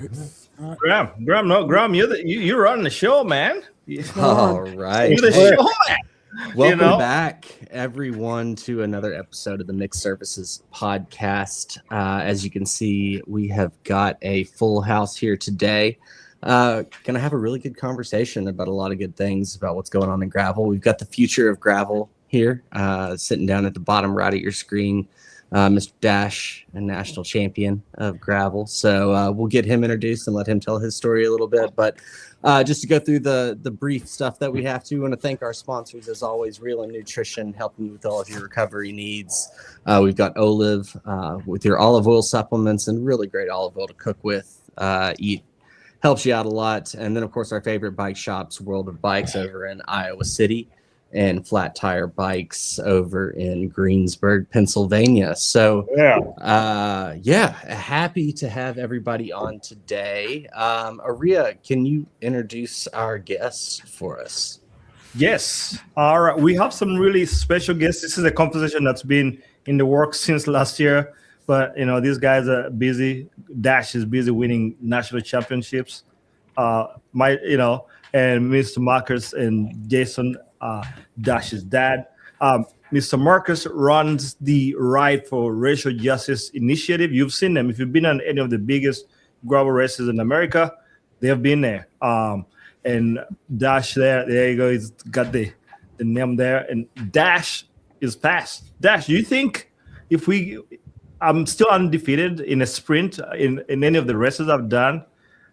It's Graham, you're running the show, man. All right. You're the show, man. Welcome back, everyone, to another episode of the Mixed Services Podcast. As you can see, we have got a full house here today. Going to have a really good conversation about a lot of good things about what's going on in gravel. We've got the future of gravel here, sitting down at the bottom right of your screen. Mr. Dash, a national champion of gravel. So we'll get him introduced and let him tell his story a little bit. But just to go through the brief stuff that we have to, we want to thank our sponsors, as always, Real and Nutrition, helping you with all of your recovery needs. We've got Olive with your olive oil supplements and really great olive oil to cook with, eat. Helps you out a lot. And then, of course, our favorite bike shops, World of Bikes over in Iowa City, and Flat Tire Bikes over in Greensburg, Pennsylvania. So, happy to have everybody on today. Aria, can you introduce our guests for us? Yes. All right. We have some really special guests. This is a conversation that's been in the works since last year. But, these guys are busy. Dash is busy winning national championships. And Mr. Marcus and Jason, Dash's dad. Mr. Marcus runs the Ride for Racial Justice initiative. You've seen them. If you've been on any of the biggest gravel races in America, they have been there. And Dash there you go. He's got the name there. And Dash is fast. Dash, do you think I'm still undefeated in a sprint in any of the races I've done?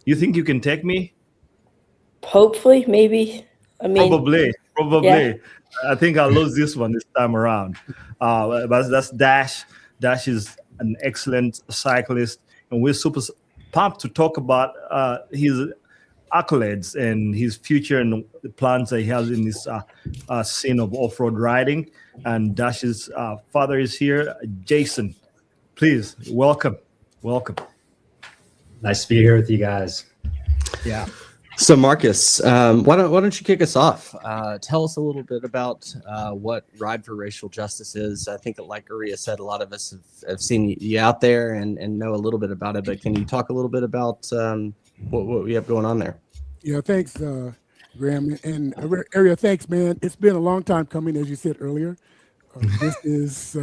You think you can take me? Hopefully, maybe. Probably. Yeah. I think I'll lose this one this time around. But that's Dash. Dash is an excellent cyclist, and we're super pumped to talk about his accolades and his future and the plans that he has in this scene of off-road riding. And Dash's father is here, Jason. Please, welcome. Nice to be here with you guys. Yeah. So, Marcus, why don't you kick us off? Tell us a little bit about what Ride for Racial Justice is. I think, like Aria said, a lot of us have seen you out there and know a little bit about it. But can you talk a little bit about what we have going on there? Yeah, thanks, Graham. And Aria, thanks, man. It's been a long time coming, as you said earlier. This is,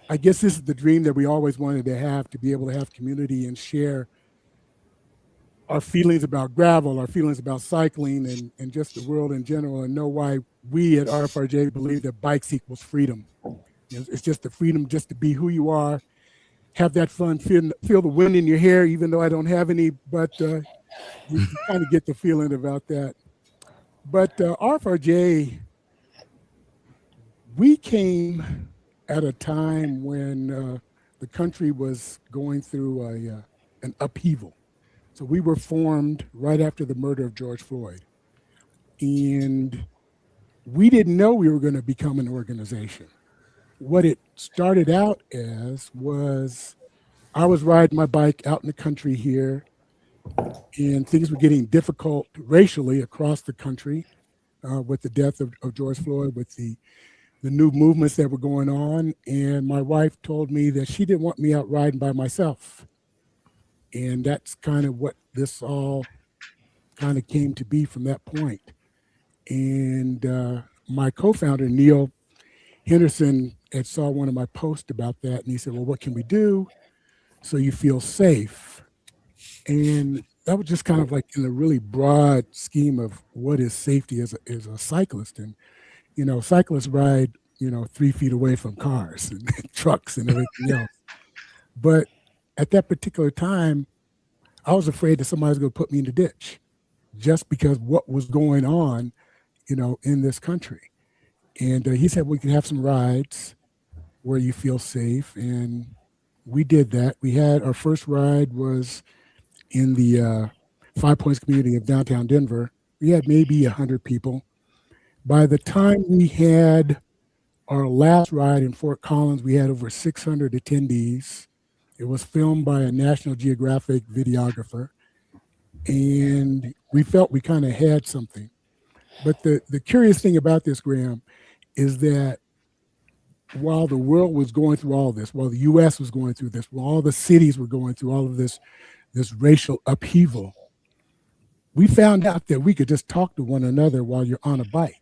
I guess this is the dream that we always wanted to have, to be able to have community and share our feelings about gravel, our feelings about cycling, and just the world in general, and know why we at RFRJ believe that bikes equals freedom. It's just the freedom just to be who you are, have that fun, feel the wind in your hair, even though I don't have any, but you kind of get the feeling about that. But RFRJ, we came at a time when the country was going through an upheaval. So we were formed right after the murder of George Floyd. And we didn't know we were going to become an organization. What it started out as was I was riding my bike out in the country here, and things were getting difficult racially across the country with the death of George Floyd, with the new movements that were going on. And my wife told me that she didn't want me out riding by myself. And that's kind of what this all kind of came to be from that point. And my co-founder, Neil Henderson, had saw one of my posts about that. And he said, well, what can we do so you feel safe? And that was just kind of like in a really broad scheme of what is safety as a cyclist. And, cyclists ride, 3 feet away from cars and trucks and everything else. But at that particular time, I was afraid that somebody was going to put me in the ditch just because what was going on, in this country. And he said, we can have some rides where you feel safe. And we did that. We had our first ride was in the 5 Points community of downtown Denver. We had maybe 100 people. By the time we had our last ride in Fort Collins, we had over 600 attendees. It was filmed by a National Geographic videographer, and we felt we kind of had something. But the curious thing about this, Graham, is that while the world was going through all this, while the U.S. was going through this, while all the cities were going through all of this this racial upheaval, we found out that we could just talk to one another while you're on a bike.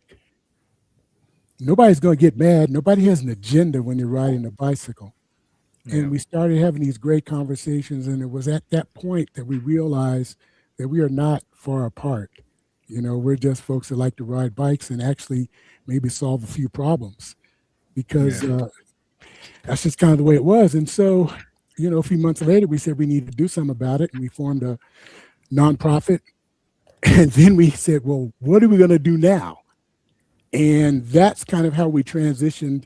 Nobody's going to get mad. Nobody has an agenda when you're riding a bicycle. And we started having these great conversations. And it was at that point that we realized that we are not far apart. You know, we're just folks that like to ride bikes and actually maybe solve a few problems, because that's just kind of the way it was. And so, you know, a few months later, we said we need to do something about it. And we formed a nonprofit. And then we said, well, what are we going to do now? And that's kind of how we transitioned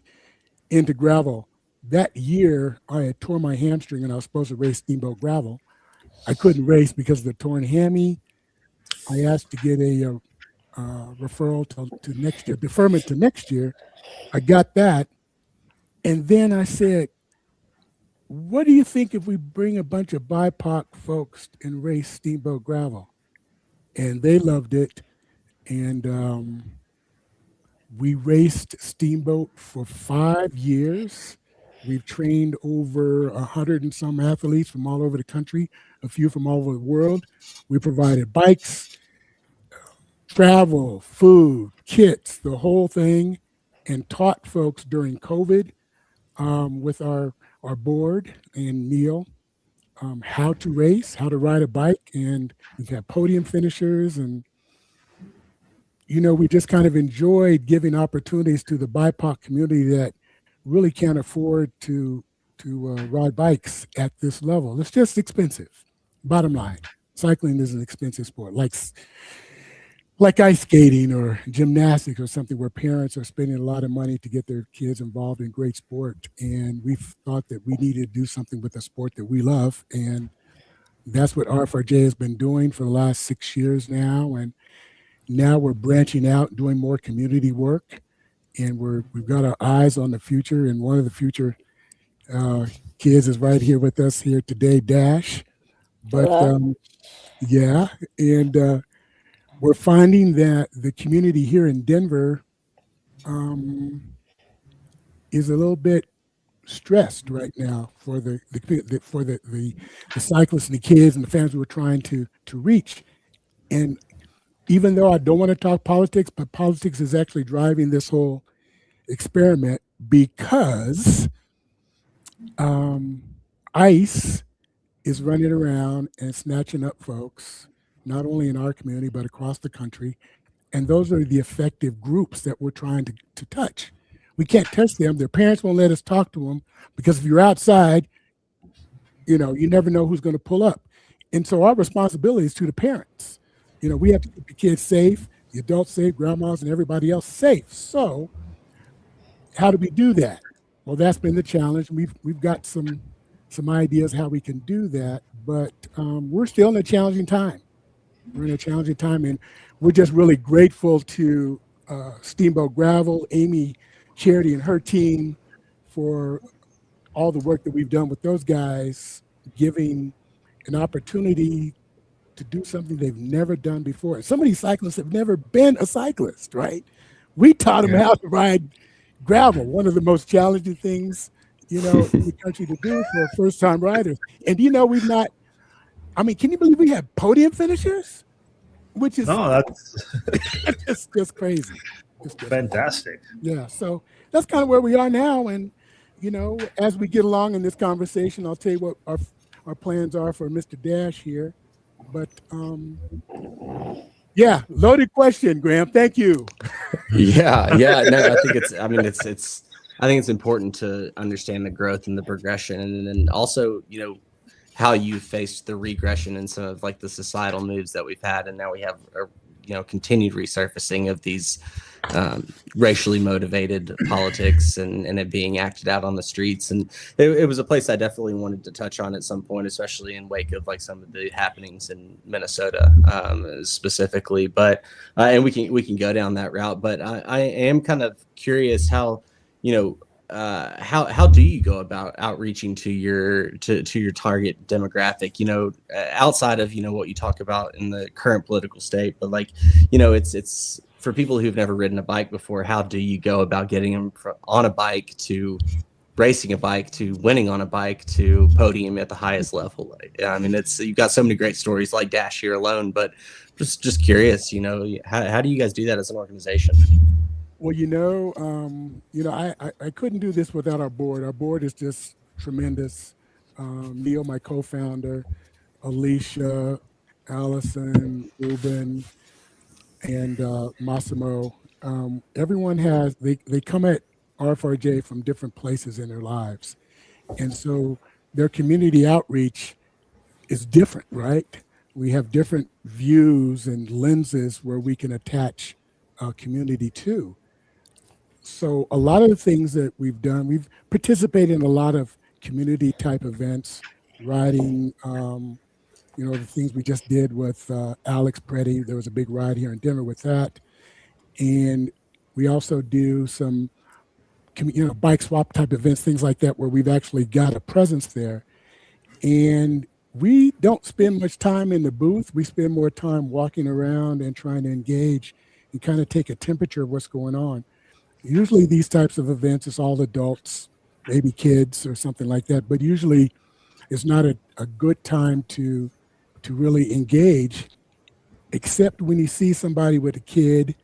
into gravel. That year, I had tore my hamstring and I was supposed to race steamboat gravel. I couldn't race because of the torn hammy. I asked to get a referral to next year, deferment to next year. I got that. And then I said, what do you think if we bring a bunch of BIPOC folks and race steamboat gravel? And they loved it. And we raced steamboat for 5 years. We've trained over 100 and some athletes from all over the country, a few from all over the world. We provided bikes, travel, food, kits, the whole thing, and taught folks during COVID with our board and Neil how to race, how to ride a bike. And we've had podium finishers. And, you know, we just kind of enjoyed giving opportunities to the BIPOC community that really can't afford to ride bikes at this level. It's just expensive. Bottom line, cycling is an expensive sport, like ice skating or gymnastics or something where parents are spending a lot of money to get their kids involved in great sport. And we thought that we needed to do something with a sport that we love. And that's what RFRJ has been doing for the last 6 years now. And now we're branching out, doing more community work. And we've got our eyes on the future. And one of the future kids is right here with us here today, Dash. But yeah, and we're finding that the community here in Denver is a little bit stressed right now for the cyclists and the kids and the families we're trying to reach. And even though I don't want to talk politics, but politics is actually driving this whole experiment, because ICE is running around and snatching up folks, not only in our community, but across the country. And those are the effective groups that we're trying to touch. We can't touch them. Their parents won't let us talk to them, because if you're outside, you know, you never know who's going to pull up. And so our responsibility is to the parents. You know, we have to keep the kids safe, the adults safe, grandmas and everybody else safe. So how do we do that? Well, that's been the challenge. We've got some ideas how we can do that, but we're still in a challenging time. We're in a challenging time, and we're just really grateful to Steamboat Gravel, Amy Charity and her team for all the work that we've done with those guys, giving an opportunity to do something they've never done before. Some of these cyclists have never been a cyclist, right? We taught them how to ride gravel, one of the most challenging things, you know, in the country to do for first-time riders. And, you know, we've not, I mean, can you believe we have podium finishers? Which is that's just crazy. It's just fantastic. Yeah, so that's kind of where we are now. And, you know, as we get along in this conversation, I'll tell you what our plans are for Mr. Dash here. But yeah, loaded question, Graham. Thank you. Yeah. No, I think it's important to understand the growth and the progression, and then also, you know, how you faced the regression and some of like the societal moves that we've had, and now we have a continued resurfacing of these racially motivated politics and it being acted out on the streets. And it was a place I definitely wanted to touch on at some point, especially in wake of like some of the happenings in Minnesota specifically. But and we can go down that route. But I am kind of curious how, you know, how do you go about outreaching to your target demographic, you know, outside of, you know, what you talk about in the current political state, but like, you know, it's for people who've never ridden a bike before, how do you go about getting them on a bike to racing a bike to winning on a bike to podium at the highest level. I mean, you've got so many great stories like Dash here alone, but just curious, how do you guys do that as an organization? Well, I couldn't do this without our board. Our board is just tremendous. Neil, my co-founder, Alicia, Allison, Ruben, and Massimo. Everyone they come at RFRJ from different places in their lives. And so their community outreach is different, right? We have different views and lenses where we can attach community to. So a lot of the things that we've done, we've participated in a lot of community type events, riding, the things we just did with Alex Preddy. There was a big ride here in Denver with that. And we also do some, bike swap type events, things like that, where we've actually got a presence there. And we don't spend much time in the booth. We spend more time walking around and trying to engage and kind of take a temperature of what's going on. Usually these types of events, it's all adults, maybe kids or something like that, but usually it's not a good time to really engage, except when you see somebody with a kid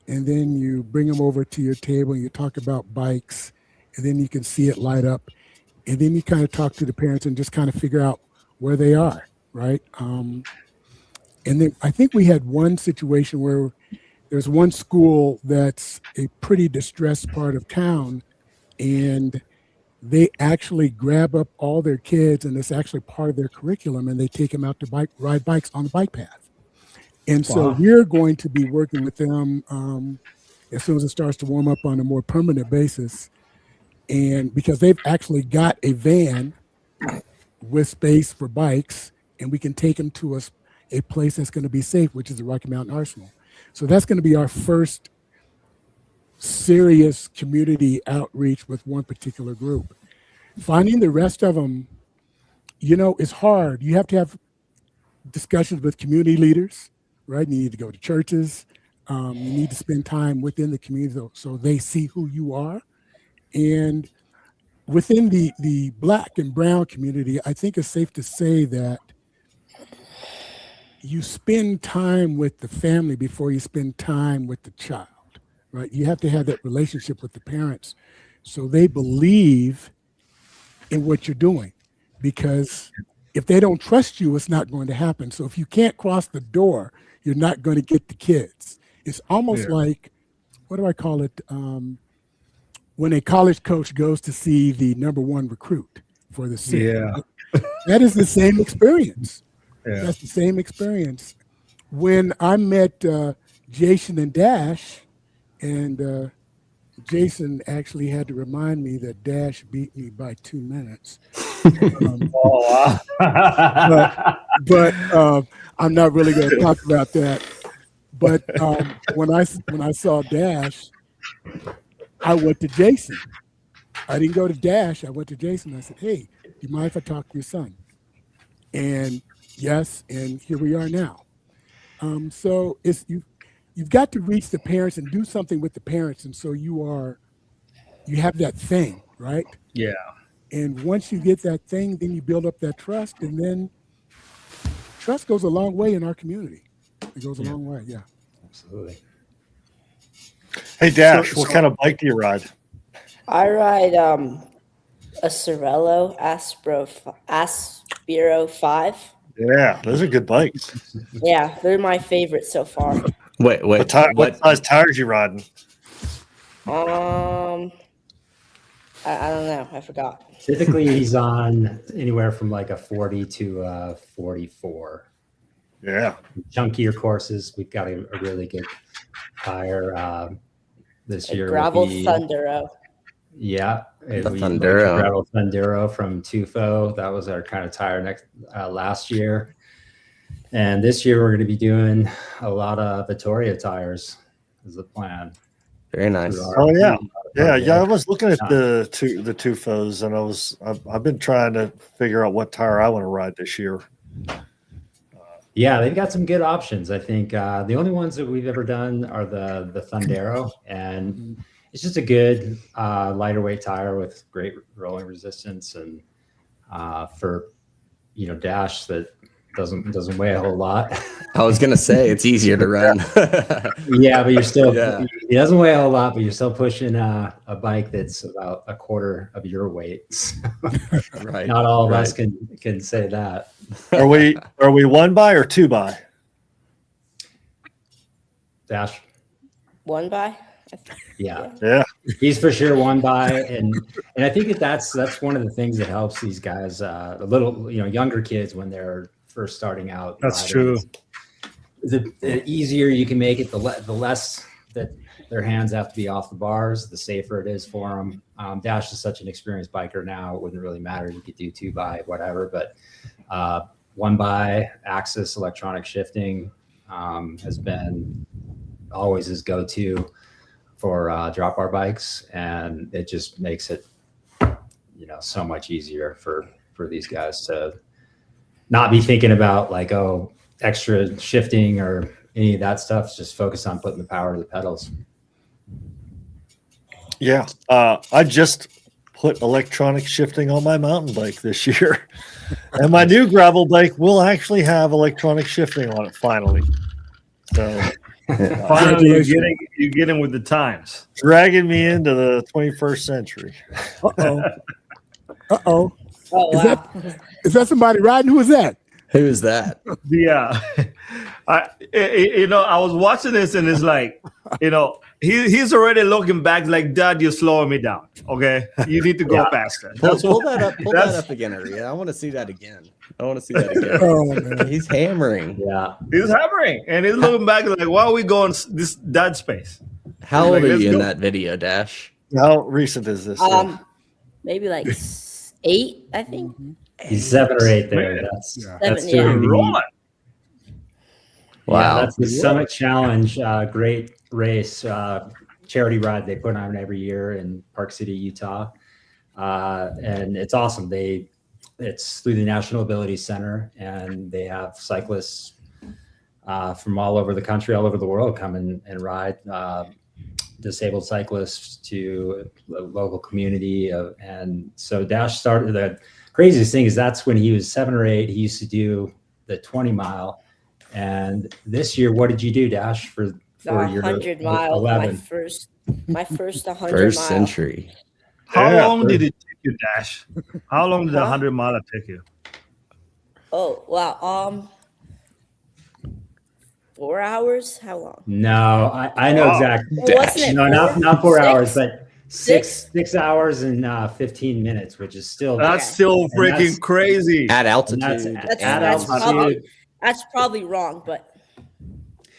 and then you bring them over to your table and you talk about bikes, and then you can see it light up. And then you kind of talk to the parents and just kind of figure out where they are, right? And then I think we had one situation where there's one school that's a pretty distressed part of town, and they actually grab up all their kids, and it's actually part of their curriculum, and they take them out to ride bikes on the bike path. And so we're going to be working with them as soon as it starts to warm up on a more permanent basis. And because they've actually got a van with space for bikes, and we can take them to a place that's going to be safe, which is the Rocky Mountain Arsenal. So that's going to be our first serious community outreach with one particular group. Finding the rest of them, is hard. You have to have discussions with community leaders, right? You need to go to churches. You need to spend time within the community so they see who you are. And within the Black and brown community, I think it's safe to say that you spend time with the family before you spend time with the child, right? You have to have that relationship with the parents so they believe in what you're doing, because if they don't trust you, it's not going to happen. So if you can't cross the door, you're not going to get the kids. It's almost like, what do I call it? When a college coach goes to see the number one recruit for the season. Yeah. That is the same experience. Yeah. That's the same experience. When I met Jason and Dash, and Jason actually had to remind me that Dash beat me by 2 minutes. But I'm not really going to talk about that. But when I saw Dash, I went to Jason. I didn't go to Dash. I went to Jason. I said, "Hey, do you mind if I talk to your son?" And yes, and here we are now. So you've got to reach the parents and do something with the parents, and so you have that thing, right? Yeah. And once you get that thing, then you build up that trust, and then trust goes a long way in our community. It goes a long way. Yeah. Absolutely. Hey Dash, what kind of bike do you ride? I ride a Cervelo Aspiro 5. Yeah, those are good bikes. Yeah, they're my favorite so far. Wait. What size tires you riding? I don't know. I forgot. Typically, he's on anywhere from like a 40 to a 44. Yeah. Chunkier courses, we've got a really good tire this year. Gravel Thundero. Yeah. The Thundero. Gravel Thundero from Tufo. That was our kind of tire last year. And this year, we're going to be doing a lot of Vittoria tires is the plan. Very nice. Oh yeah. I was looking at the Tufos, and I've been trying to figure out what tire I want to ride this year. Yeah, they've got some good options. I think the only ones that we've ever done are the Thundero, and it's just a good lighter weight tire with great rolling resistance, and for Dash that doesn't weigh a whole lot. I was gonna say it's easier to run. Yeah, but you're still Yeah. it doesn't weigh a whole lot, but you're still pushing a bike that's about a quarter of your weight. So Right. not all of right. us can say that. Are we 1 by or 2 by? Dash. 1 by. Yeah. Yeah. He's for sure 1 by, and I think that's one of the things that helps these guys, a little younger kids when they're first starting out. That's riding. true. The easier you can make it, the less that their hands have to be off the bars, the safer it is for them. Dash is such an experienced biker now; it wouldn't really matter. You could do 2 by, whatever, but 1 by axis electronic shifting has been always his go-to for drop bar bikes, and it just makes it so much easier for these guys to not be thinking about like extra shifting or any of that stuff. Just focus on putting the power to the pedals. Yeah. I just put electronic shifting on my mountain bike this year, and my new gravel bike will actually have electronic shifting on it finally. So Finally, you're getting with the times. dragging me into the 21st century. Uh-oh. Uh-oh. Oh Is wow. Is that somebody riding? Who is that? Who is that? Yeah, I was watching this and it's like, he's already looking back like, Dad, you're slowing me down. Okay, you need to go faster. Pull that up. Pull that that's- up again, Ari. I want to see that again. Again. Oh, man. He's hammering. Yeah. He's hammering and he's looking back like, why are we going this dad space? How old Like, are let's you in go. that video, Dash? How recent is this? Maybe like 8, I think. He's 7 or 8 there. Man. That's Yeah. that's 7, yeah. doing the- Rolling. Wow. Yeah, that's the Summit Challenge. Great race, charity ride they put on every year in Park City, Utah, and it's awesome. It's through the National Ability Center, and they have cyclists from all over the country, all over the world, come and ride. Disabled cyclists to the local community, and so Dash started. The craziest thing is that's when he was 7 or 8. He used to do the 20 mile. And this year, what did you do, Dash, for The your 100 miles. 11? My first 100 First miles. century. How Yeah. long did it take you, Dash? How long did the Huh? 100 mile take you? Oh wow. 4 hours? How long? No, I know Wow. exactly. Well, wasn't it No, not 4 6? hours, but Six? 6 hours and 15 minutes, which is still That's Okay. still And freaking that's- crazy. At and altitude. that's That's altitude. probably wrong, but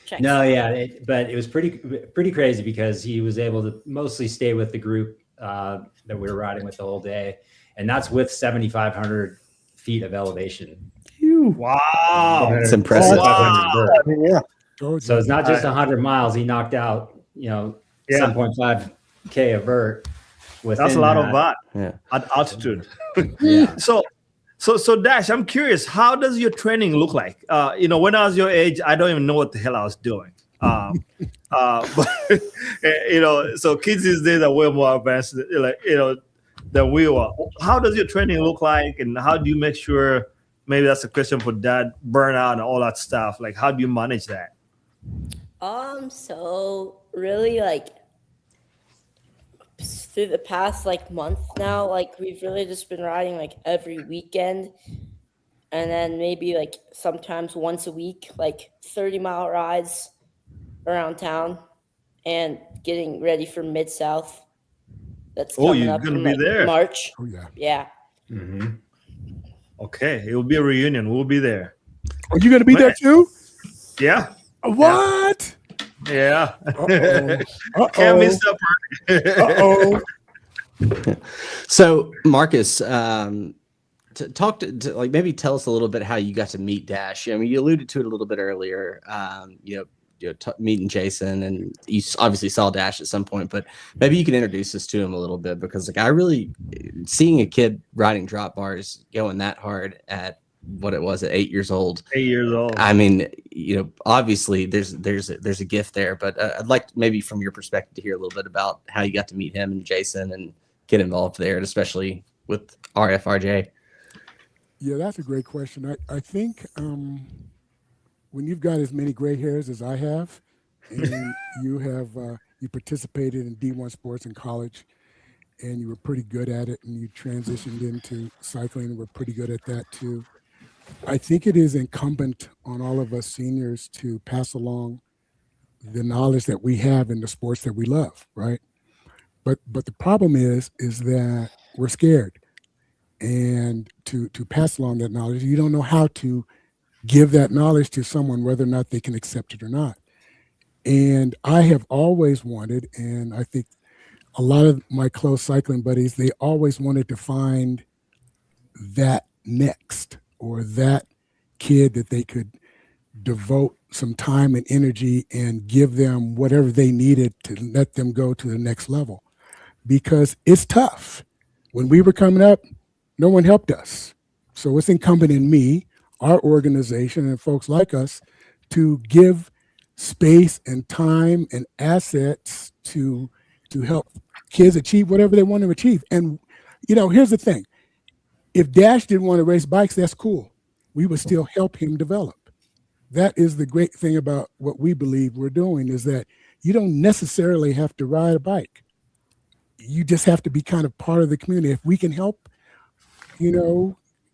check. No, yeah, but it was pretty crazy because he was able to mostly stay with the group that we were riding with the whole day, and that's with 7,500 feet of elevation. Wow. It's impressive. 7,500 vert. I mean, yeah. Oh, So it's not just 100 miles. He knocked out, Yeah. 7.5K of vert. That's a lot of that Yeah. at altitude. Yeah. So Dash, I'm curious, how does your training look like? When I was your age, I don't even know what the hell I was doing. But so kids these days are way more advanced, than we were. How does your training look like, and how do you make sure? Maybe that's a question for Dad. Burnout and all that stuff. Like, how do you manage that? So really through the past month now, we've really just been riding every weekend, and then maybe sometimes once a week, 30-mile rides around town, and getting ready for Mid-South. That's coming you're up gonna in, be there. March. Oh, yeah. Yeah. Mhm. Okay, it will be a reunion. We'll be there. Are you going to be there too? Yeah, What? yeah. Uh-oh. Can't miss up. Uh-oh. So, Marcus, talk to maybe tell us a little bit how you got to meet Dash. I mean, you alluded to it a little bit earlier. Meeting Jason, and you obviously saw Dash at some point, but maybe you can introduce us to him a little bit, because I really seeing a kid riding drop bars going that hard at what it was at 8 years old. 8 years old. I mean, obviously there's a gift there, but I'd like maybe from your perspective to hear a little bit about how you got to meet him and Jason and get involved there, and especially with RFRJ. Yeah, that's a great question. I think when you've got as many gray hairs as I have, and you have you participated in D1 sports in college, and you were pretty good at it, and you transitioned into cycling and were pretty good at that too. I think it is incumbent on all of us seniors to pass along the knowledge that we have in the sports that we love, right? But the problem is that we're scared, and to pass along that knowledge, you don't know how to give that knowledge to someone, whether or not they can accept it or not. And I have always wanted, and I think a lot of my close cycling buddies, they always wanted to find that next, or that kid that they could devote some time and energy and give them whatever they needed to let them go to the next level. Because it's tough. When we were coming up, no one helped us. So it's incumbent in me, our organization, and folks like us to give space and time and assets to help kids achieve whatever they want to achieve. And, here's the thing. If Dash didn't want to race bikes, that's cool. We would still help him develop. That is the great thing about what we believe we're doing, is that you don't necessarily have to ride a bike. You just have to be kind of part of the community. If we can help,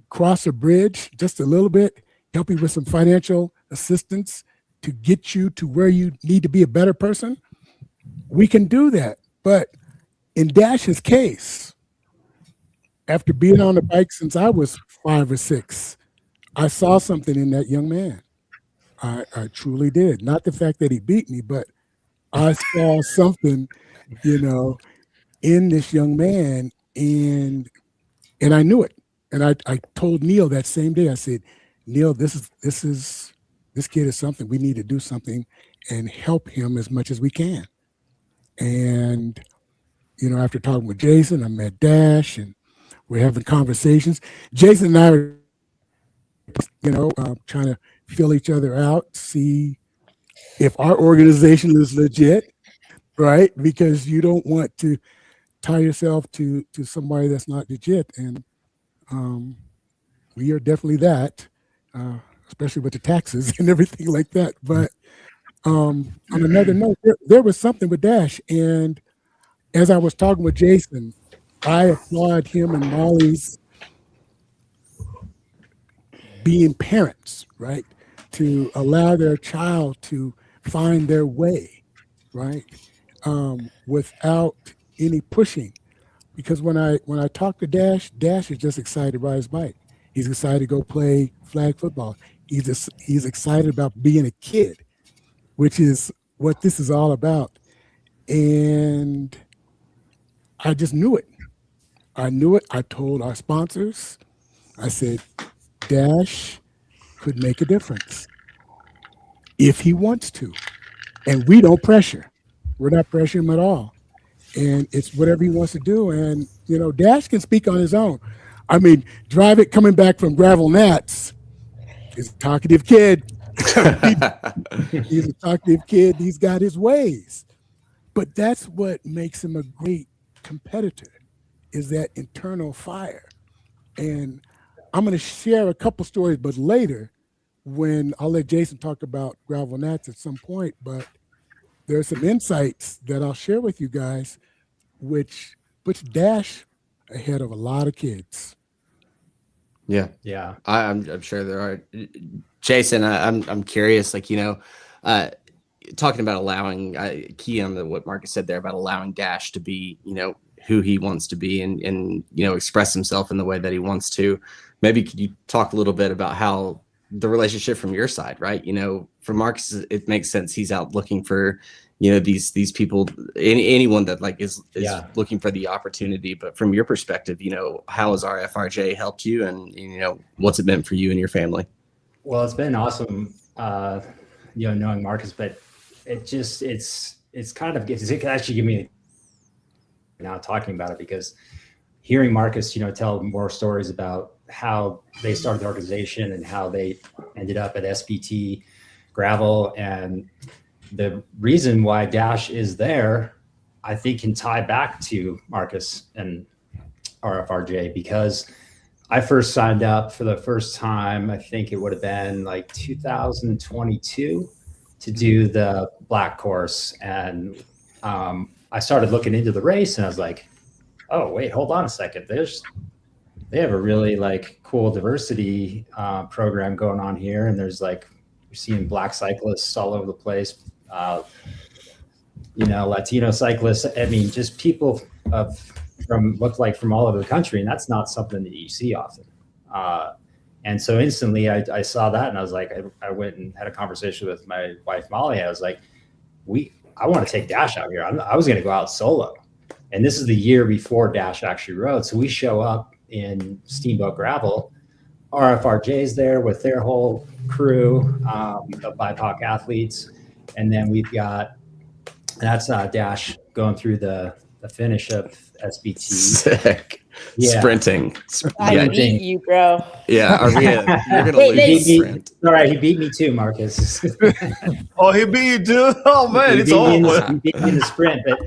cross a bridge just a little bit, help you with some financial assistance to get you to where you need to be a better person, we can do that. But in Dash's case, after being on the bike since I was 5 or 6, I saw something in that young man. I truly did. Not the fact that he beat me, but I saw something, in this young man, and I knew it. And I told Neil that same day, I said, Neil, this kid is something. We need to do something and help him as much as we can. And, after talking with Jason, I met Dash, and we're having conversations. Jason and I are, trying to fill each other out, see if our organization is legit, right? Because you don't want to tie yourself to somebody that's not legit. And we are definitely that, especially with the taxes and everything like that. But on another note, there was something with Dash. And as I was talking with Jason, I applaud him and Molly's being parents, right? To allow their child to find their way, right? Without any pushing. Because when I talk to Dash is just excited to ride his bike. He's excited to go play flag football. He's excited about being a kid, which is what this is all about. And I just knew it. I knew it. I told our sponsors, I said, Dash could make a difference if he wants to. And we don't pressure. We're not pressuring him at all. And it's whatever he wants to do. And, Dash can speak on his own. I mean, Drive It coming back from Gravel Nats is a talkative kid. He's a talkative kid. He's got his ways. But that's what makes him a great competitor, is that internal fire. And I'm going to share a couple stories, but later, when I'll let Jason talk about Gravel Nats at some point, but there's some insights that I'll share with you guys, which puts Dash ahead of a lot of kids. Yeah. I'm sure there are. Jason, I'm curious, talking about allowing, key on what Marcus said there about allowing Dash to be, who he wants to be and express himself in the way that he wants to. Maybe could you talk a little bit about how the relationship from your side, right? For Marcus, it makes sense. He's out looking for, these people, anyone that is looking for the opportunity. But from your perspective, how has RFRJ helped you, and what's it meant for you and your family? Well, it's been awesome, knowing Marcus, but it's actually give me now talking about it, because hearing Marcus, tell more stories about how they started the organization and how they ended up at SPT Gravel. And the reason why Dash is there, I think, can tie back to Marcus and RFRJ, because I first signed up for the first time, I think it would have been like 2022, to do the black course. And I started looking into the race and I was like, oh, wait, hold on a second. They have a really like cool diversity program going on here. And there's like, you're seeing black cyclists all over the place, Latino cyclists. I mean, just people from all over the country. And that's not something that you see often. And so instantly I saw that and I was like, I went and had a conversation with my wife, Molly. I was like, I want to take Dash out here. I was going to go out solo. And this is the year before Dash actually rode. So we show up in Steamboat Gravel. RFRJ's there with their whole crew of BIPOC athletes. And then we've got, that's Dash going through the finish of SBT. Sick. Yeah. Sprinting. I beat you, bro. Yeah, you're gonna Wait, lose the sprint. All right, he beat me too, Marcus. Oh, he beat you too? Oh man, it's over. He beat me in the sprint, but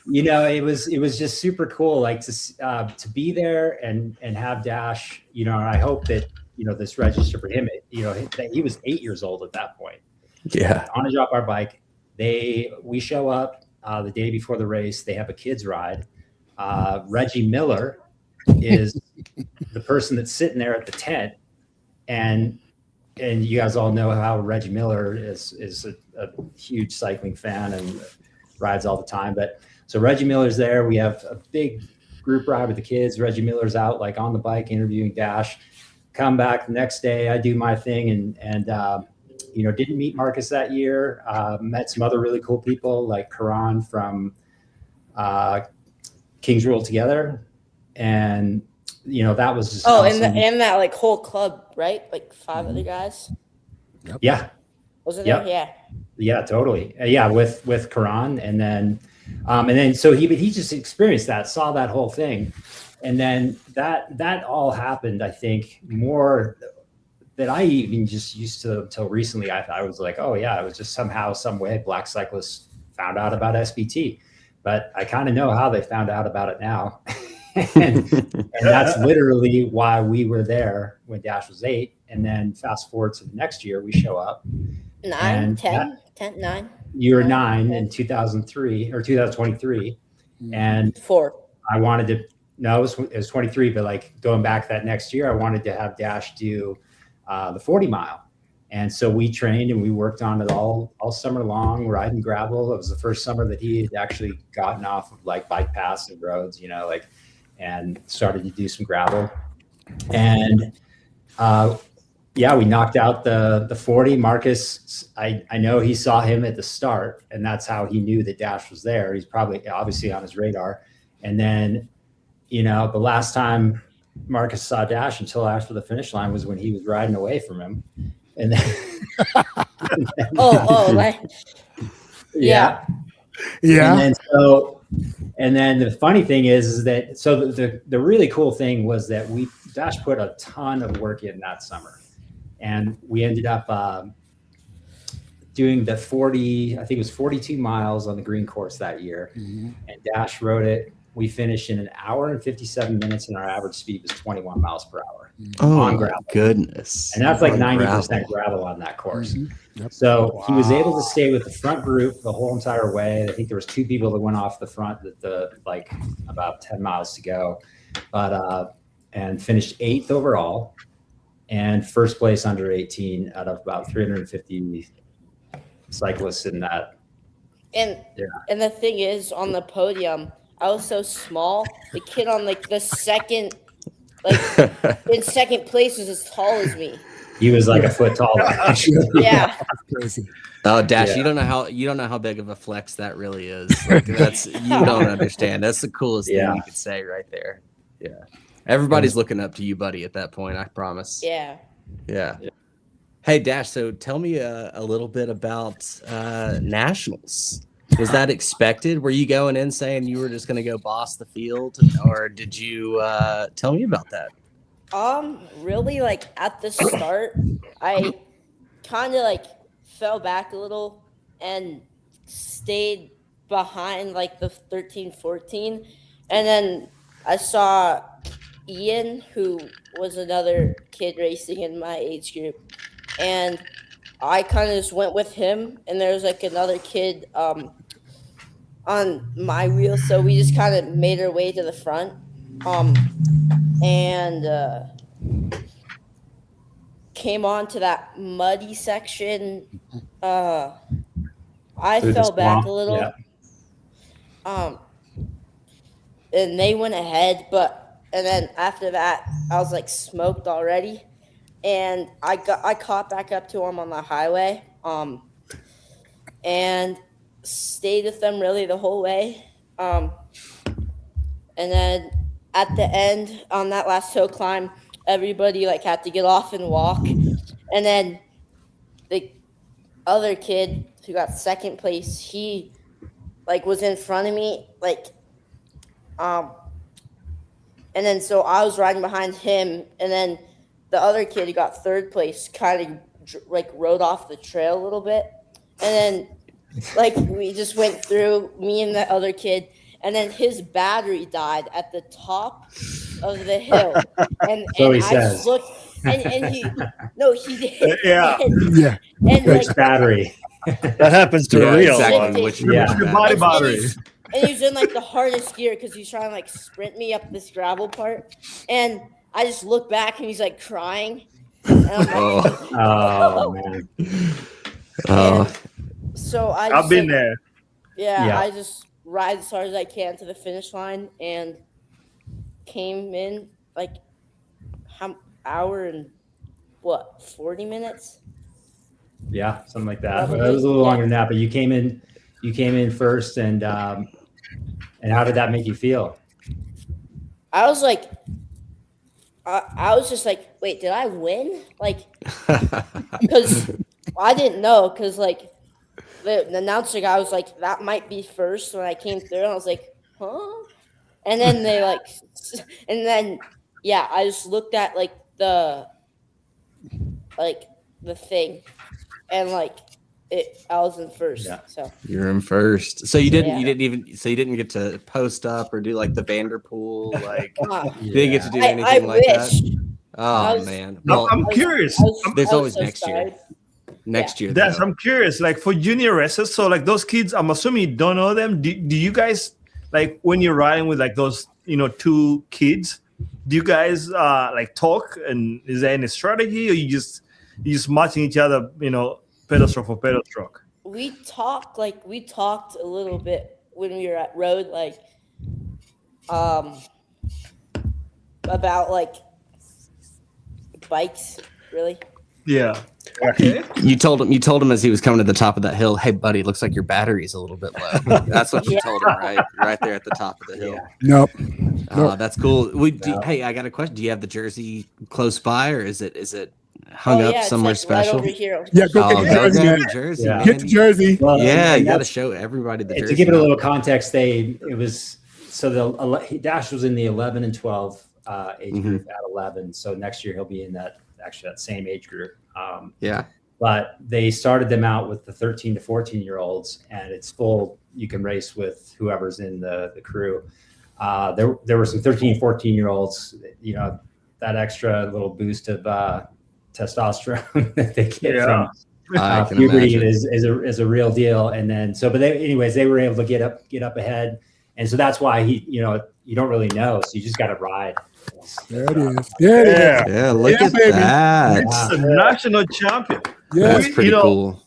it was just super cool, like to be there and have Dash. And I hope that this register for him. That he was 8 years old at that point. Yeah, on a drop bar bike. We show up the day before the race. They have a kids ride. Reggie Miller is the person that's sitting there at the tent, and you guys all know how Reggie Miller is a huge cycling fan and rides all the time. But so Reggie Miller's there. We have a big group ride with the kids. Reggie Miller's out like on the bike interviewing Dash. Come back the next day, I do my thing and didn't meet Marcus that year. Met some other really cool people like Karan from Kings Rule Together, and that was just awesome. and that like whole club, right? Like 5 other guys. Yep. Yeah, Wasn't there? yeah, totally. With Karan, and then so he just experienced that, saw that whole thing, and then that all happened. I think more that I even just used to until recently. I was like, oh yeah, it was just somehow, some way, black cyclists found out about SBT. But I kind of know how they found out about it now. and that's literally why we were there when Dash was 8. And then fast forward to the next year, we show up. 9, 10, 9. You were 9 in 2003 or 2023. And 4. I wanted to, no, it was 23, but like going back that next year, I wanted to have Dash do the 40 mile. And so we trained and we worked on it all summer long, riding gravel. It was the first summer that he had actually gotten off of like bike paths and roads, and started to do some gravel. And we knocked out the 40. Marcus, I know he saw him at the start, and that's how he knew that Dash was there. He's probably obviously on his radar. And then, the last time Marcus saw Dash until after the finish line was when he was riding away from him. And then, Yeah. And then the funny thing is that the really cool thing was that Dash put a ton of work in that summer, and we ended up doing the 40, I think it was 42 miles on the green course that year. And Dash rode it. We finished in 1 hour and 57 minutes, and our average speed was 21 miles per hour on gravel. Goodness. And that's like 90% gravel on that course. Yep. So he was able to stay with the front group the whole entire way. I think there was 2 people that went off the front like about 10 miles to go, but and finished 8th overall and first place under 18 out of about 350 cyclists in that. And the thing is, on the podium, I was so small. The kid on like the second, in second place was as tall as me. He was like a foot taller. Yeah. Crazy. Oh, Dash, Yeah. you don't know how big of a flex that really is. Like, you don't understand. That's the coolest thing you could say right there. Yeah. Everybody's looking up to you, buddy, at that point, I promise. Yeah. Yeah. Hey, Dash, so tell me a little bit about nationals. Was that expected? Were you going in saying you were just going to go boss the field, or did you tell me about that? Really, like at the start, I kind of like fell back a little and stayed behind like the 13, 14. And then I saw Ian, who was another kid racing in my age group, and I kind of just went with him. And there was like another kid on my wheel, so we just kind of made our way to the front. And came on to that muddy section. I Through the fell back swamp, a little. yeah. And they went ahead, and then after that, I was like smoked already, and I caught back up to them on the highway, and stayed with them really the whole way, and then at the end on that last hill climb, everybody like had to get off and walk, and then the other kid who got second place, he like was in front of me, like and then so I was riding behind him, and then the other kid who got third place kind of like rode off the trail a little bit, and then like we just went through, me and the other kid, and then his battery died at the top of the hill, and So he I says. just looked, and he did, Yeah. Yeah. and Which like battery? That happens to a real exactly. one. Which Yeah. Your body battery. and he was in like the hardest gear because he's trying to like sprint me up this gravel part, and I just look back and he's like crying, and I'm like, Oh, Oh man. oh, so I've been there. Yeah, Yeah. I just ride as hard as I can to the finish line and came in like hour and 40 minutes. Yeah, something like that. Probably, It was a little yeah. longer than that, but you came in first, and how did that make you feel? I was like, I was just like, wait, did I win? Like, because I didn't know, because like the announcer guy was like, that might be first when I came through, and I was like, huh? And then they like, and then yeah, I just looked at like the thing, and like I was in first. Yeah. So you're in first. So you didn't Yeah. you didn't get to post up or do like the Vanderpool, like you Yeah. didn't get to do I anything like wish. that. Oh I was- man. No, Well, I'm curious. There's I was always so next year. tired. next year. That's though. I'm curious. Like for junior races, so like those kids, I'm assuming you don't know them. Do you guys like when you're riding with like those two kids? Do you guys like talk, and is there any strategy, or you just matching each other? Pedal stroke for pedal stroke. We talked a little bit when we were at road, like about like bikes, really. Yeah. Okay. You told him as he was coming to the top of that hill, "Hey, buddy, looks like your battery's a little bit low." That's what you Yeah. told him, right? Right there at the top of the hill. Nope. Oh, that's cool. No. Hey, I got a question. Do you have the jersey close by, or is it hung up it's somewhere like special? right over here. Yeah, go Oh, get the go jersey, get man. your jersey, Yeah. man. Get the jersey. Well, Yeah, and you got to that's- show everybody the jersey. To give it a little context, it was so the Dash was in the 11 and 12 age Mhm. group at 11. So next year he'll be in that same age group. Yeah. But they started them out with the 13 to 14-year-olds, and it's full. You can race with whoever's in the crew. There were some 13, 14-year-olds. That extra little boost of testosterone that they get Yeah. from I can puberty imagine. is a real deal. And then they were able to get up ahead, and so that's why you don't really know, so you just got to ride. There it is. There it is. Yeah. Yeah, look Yeah, at baby. that. It's a national champion. Yeah. That's pretty cool.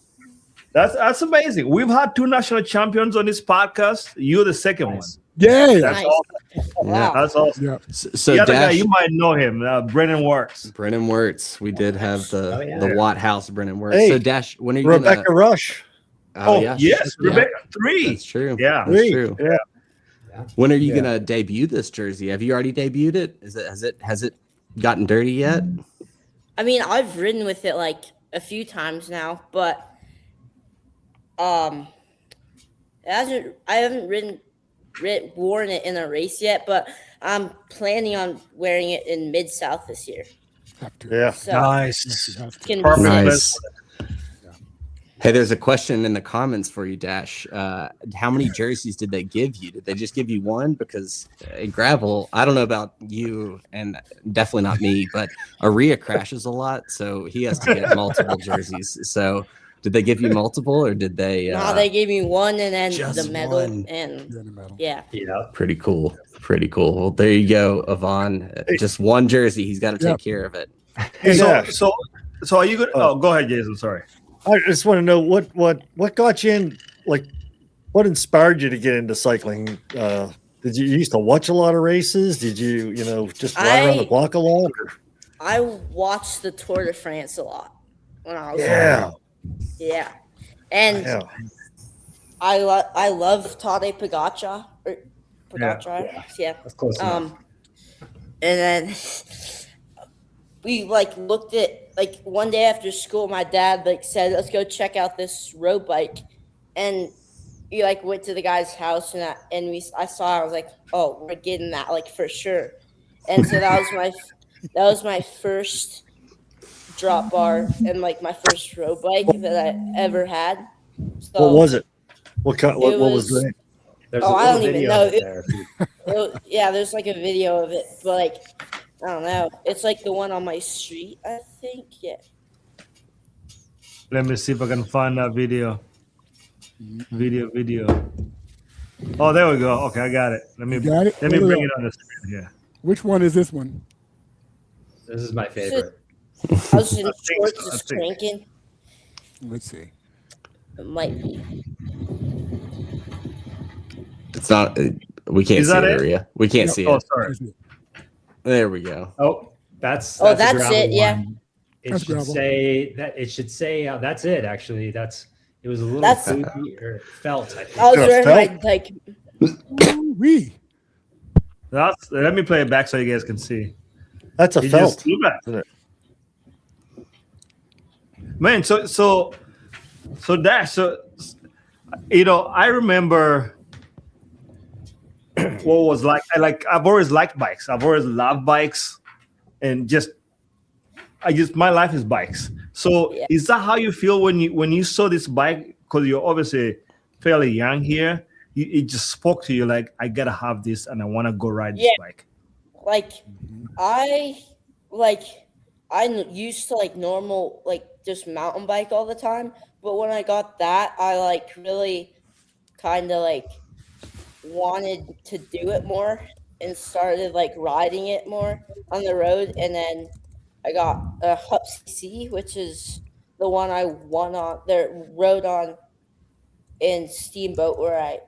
That's amazing. We've had 2 national champions on this podcast. You're the second one. Nice. Yeah. That's Nice. awesome. Wow. That's awesome. Yeah. So The other guy, Dash, you might know him, Brennan Works. Brennan Wirtz. We did have Oh, yeah. the Watt House Brennan Wirtz. Hey, So Dash, when are you Rebecca gonna? Rush. Oh yeah, yes, Yeah. Rebecca 3. That's true. Yeah. That's Three. true. Yeah. When are you Yeah. gonna debut this jersey? Have you already debuted it? Has it gotten dirty yet? I mean, I've ridden with it like a few times now, but I haven't ridden worn it in a race yet, but I'm planning on wearing it in Mid-South this year. Have to. Yeah. So Nice. Yes, you have to. can be Perfect. sick. Nice. Hey, there's a question in the comments for you, Dash. How many jerseys did they give you? Did they just give you one? Because in gravel, I don't know about you, and definitely not me, but Aria crashes a lot, so he has to get multiple jerseys. So, did they give you multiple, or did they? No, they gave me one and then just the medal one. and You're in the middle. yeah. Yeah. Pretty cool. Pretty cool. Well, there you go, Yvonne. Just one jersey. He's got to take Yep. care of it. Hey, So, Dash, so, so are you good? Oh, go ahead, Jason. Sorry. I just want to know what got you in, like, what inspired you to get into cycling? Did you used to watch a lot of races? Did you, just ride around the block a lot? Or? I watched the Tour de France a lot when I was Yeah. yeah. And Yeah. I love Tadej Pogacar. Yeah. That's close enough. And then we looked at one day after school, my dad said, let's go check out this road bike. And we went to the guy's house and I saw it, I was like, oh, we're getting that for sure. And so that was my first drop bar and my first road bike that I ever had. So What was it? What was the name? There's I a little don't even video know. of it there. yeah, there's a video of it, but I don't know. It's the one on my street, I think. Yeah. Let me see if I can find that video. Video. Oh, there we go. Okay, I got it. Let me You got it? let me Hold bring it it up. on the screen here. Which one is this one? This is my favorite. I was in I think shorts so, I just think. cranking. Let's see. It might be. It's not. We can't Is see that it, it? Aria. We can't see Oh, it. sorry. Is it? There we go. Oh, that's Oh, a that's gravel it, yeah. one. It That's should gravel. say that. It should say that's it. Actually, it was a little That's- floopy or felt. I think. I was Yeah, wearing my Ooh-wee. Let me play it back so you guys can see. That's a You felt. just do that. isn't it? Man, so Dash, so I remember what was I've always liked bikes. I've always loved bikes, and my life is bikes. So Yeah. is that how you feel when you saw this bike? Because you're obviously fairly young here. It just spoke to you I gotta have this and I want to go ride this Yeah. bike. I used to normal just mountain bike all the time, but when I got that, I really kind of wanted to do it more and started riding it more on the road. And then I got a Hup CC, which is the one I rode on in Steamboat, where I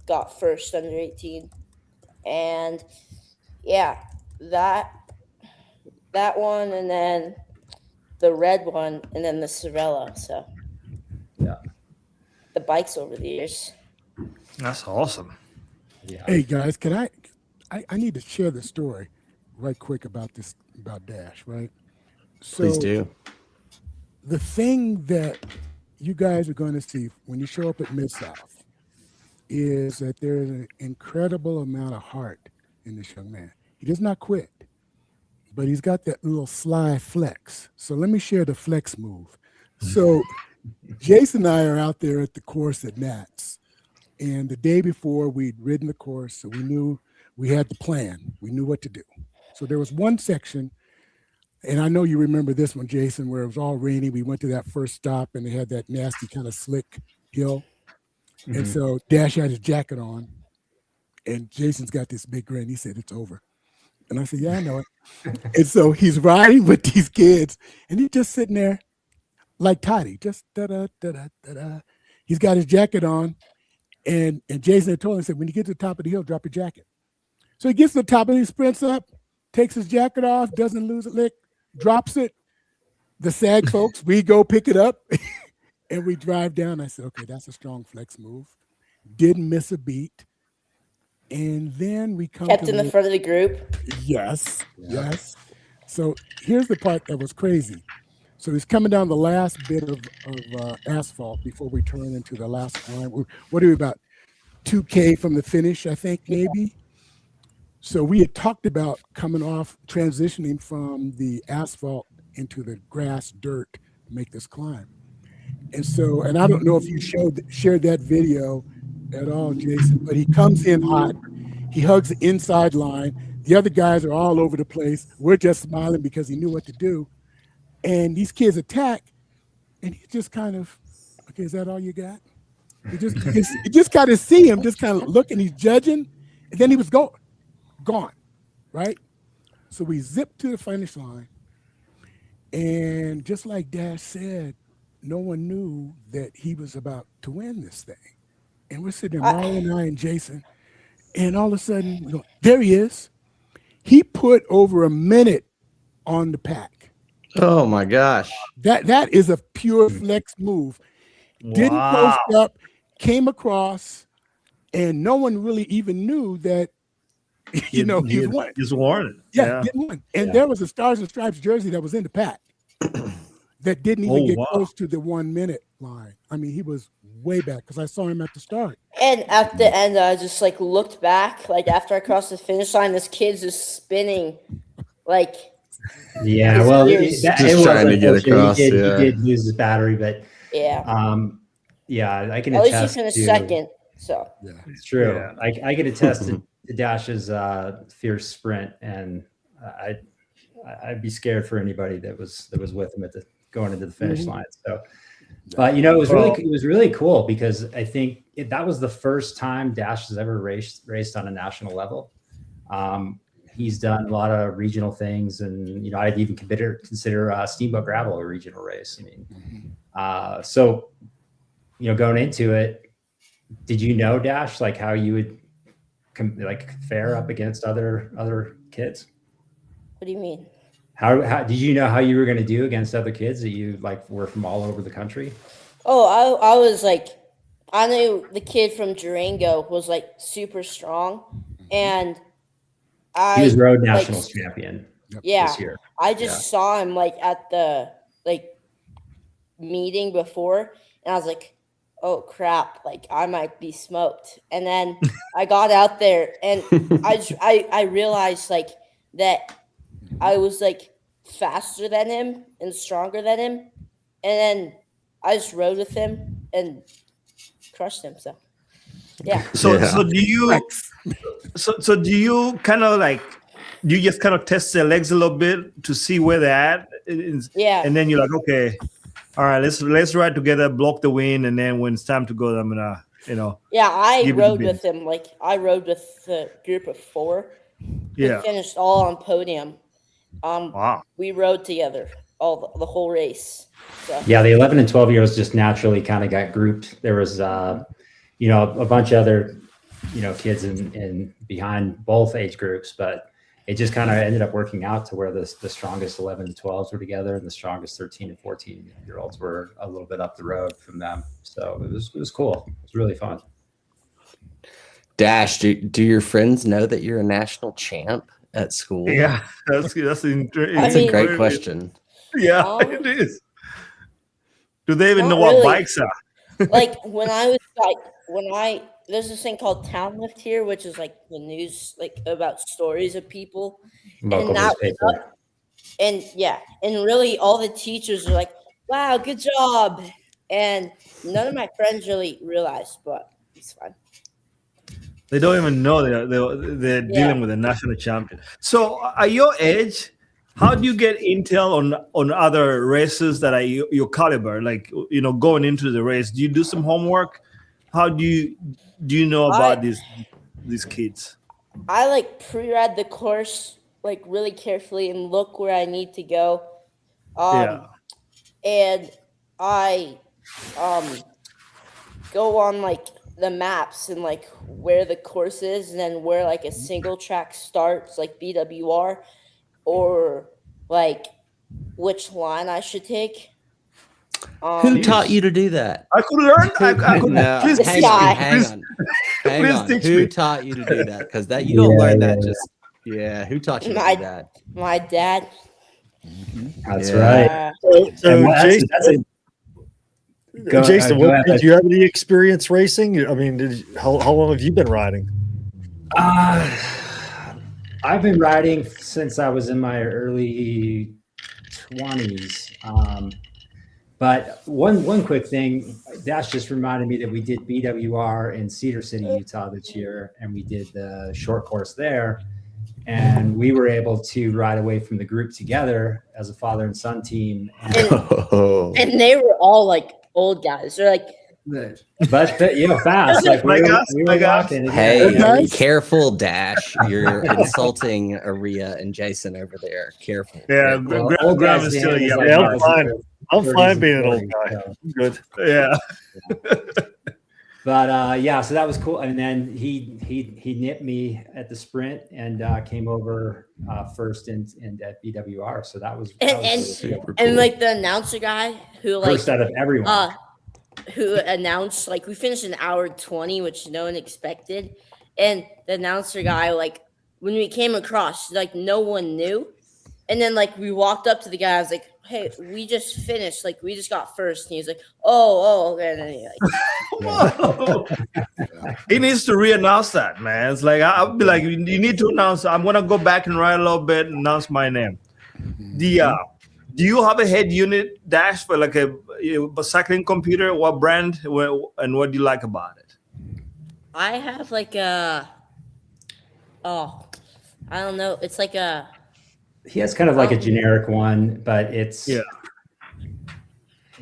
got first under 18. And yeah, that one, and then the red one, and then the Sorello. So Yeah. the bikes over the years. That's awesome. Yeah. Hey guys, can I need to share the story right quick about Dash, right? So Please do. the thing that you guys are going to see when you show up at Mid-South is that there is an incredible amount of heart in this young man. He does not quit, but he's got that little sly flex. So let me share the flex move. So Jason and I are out there at the course at Nats. And the day before, we'd ridden the course, so we knew we had the plan. We knew what to do. So there was one section, and I know you remember this one, Jason, where it was all rainy. We went to that first stop, and they had that nasty kind of slick hill. And so Dash had his jacket on, and Jason's got this big grin. He said, "It's over." And I said, "Yeah, I know it." And so he's riding with these kids, and he's just sitting there like Toddy, just da-da-da-da-da-da. He's got his jacket on. And Jason had told him, said, when you get to the top of the hill, drop your jacket. So he gets to the top and he sprints up, takes his jacket off, doesn't lose a lick, drops it. The SAG folks, we go pick it up and we drive down. I said, okay, that's a strong flex move. Didn't miss a beat. And then we come Kept to in the front of the group. Yes, yes. So here's the part that was crazy. So he's coming down the last bit of asphalt before we turn into the last climb. What are we about 2K from the finish, I think maybe. So we had talked about coming off, transitioning from the asphalt into the grass dirt to make this climb. And so, and I don't know if you shared that video at all, Jason, but he comes in hot. He hugs the inside line. The other guys are all over the place. We're just smiling because he knew what to do. And these kids attack, and he just kind of, okay, is that all you got? You just kind of see him, just kind of looking, he's judging, and then he was gone, right? So we zipped to the finish line, and just like Dash said, no one knew that he was about to win this thing. And we're sitting there, Marlon and I and Jason, and all of a sudden, we go, there he is. He put over a minute on the pack. Oh my gosh. That is a pure flex move. Didn't post up, came across, and no one really even knew that, he won. Just won. Yeah, didn't win. And there was a Stars and Stripes jersey that was in the pack that didn't even get close to the 1 minute line. I mean, he was way back because I saw him at the start. And at the end, I just like looked back, like after I crossed the finish line, this kid's just spinning, like. Yeah, well, it was trying to get across. He did lose his battery, but yeah, I can at least attest he finished to, second. So Yeah. It's true. Yeah. I can attest to Dash's fierce sprint, and I'd be scared for anybody that was with him going into the finish line. So, but it was really cool because I think that was the first time Dash has ever raced on a national level. He's done a lot of regional things, and I'd even consider Steamboat Gravel a regional race. I mean, so going into it, did you know, Dash, like how you would fare up against other kids? what do you mean? How did you know how you were going to do against other kids that you were from all over the country? Oh, I was like, I knew the kid from Durango was like super strong, and He was road nationals champion. Yeah, this year. I just saw him like at the meeting before, and I was like, oh crap, like I might be smoked. And then I got out there, and I realized like that I was like faster than him and stronger than him, and then I just rode with him and crushed him. So yeah. So do you? So do you kind of do you just kind of test their legs a little bit to see where they're at? Yeah. And then you're like, okay, all right, let's ride together, block the wind, and then when it's time to go, I'm gonna, Yeah, I give it rode a with him. Like I rode with the group of 4. Yeah. We finished all on podium. Wow. We rode together the whole race. So. Yeah, the 11 and 12-year-olds just naturally kind of got grouped. There was, a bunch of other, kids in behind both age groups, but it just kind of ended up working out to where the strongest 11 to 12s were together, and the strongest 13 and 14-year-olds were a little bit up the road from them. So it was cool. It was really fun. Dash, do your friends know that you're a national champ at school? Yeah, that's That's a great question. Yeah, it is. Do they even Not know what really. bikes are? Like there's this thing called Town Lift here, which is like the news, like about stories of people. Local newspaper. And really all the teachers are like, wow, good job. And none of my friends really realized, but it's fine. They don't even know they're dealing with a national champion. So at your age, how do you get intel on other races that are your caliber? Like, going into the race, do you do some homework? How do you know about these kids? I pre-read the course really carefully and look where I need to go. And I go on the maps and where the course is, and then where a single track starts, like BWR, or which line I should take. Who taught you to do that? I could learn. I could. No, Please this teach guy. hang me. on. Please teach Who me. taught you to do that? Because you don't learn that just. Yeah, who taught you to do that? My dad. That's Yeah. right. And Jason, Jason, go ahead. did you have any experience racing? I mean, how long have you been riding? I've been riding since I was in my early 20s. But one quick thing, Dash just reminded me that we did BWR in Cedar City, Utah this year, and we did the short course there. And we were able to ride away from the group together as a father and son team. And they were all like old guys. They're like, but fast. Like we were walking. Hey, careful, Dash. You're insulting Aria and Jason over there. Careful. Yeah, old Graham guys is still is young. like Yeah, ours. I'm fine. I'm 30s fine and being an old 40s, guy. so. I'm good. Yeah. But so that was cool. And then he nipped me at the sprint and came over first in at BWR. So that was super and cool. like the announcer guy who like first out of everyone. who announced like we finished in hour 20, which no one expected. And the announcer guy, like when we came across, like no one knew. And then like we walked up to the guy, I was like, "Hey, we just finished. Like we just got first." And he was like, "Oh, okay." And then he like, He needs to re-announce that, man. It's like I'll be like, you need to announce. I'm gonna go back and write a little bit and announce my name. Do you have a head unit, Dash, for like a cycling computer? What brand and what do you like about it? I have like I don't know. It's like a. He has kind of like a generic one, but it's Yeah.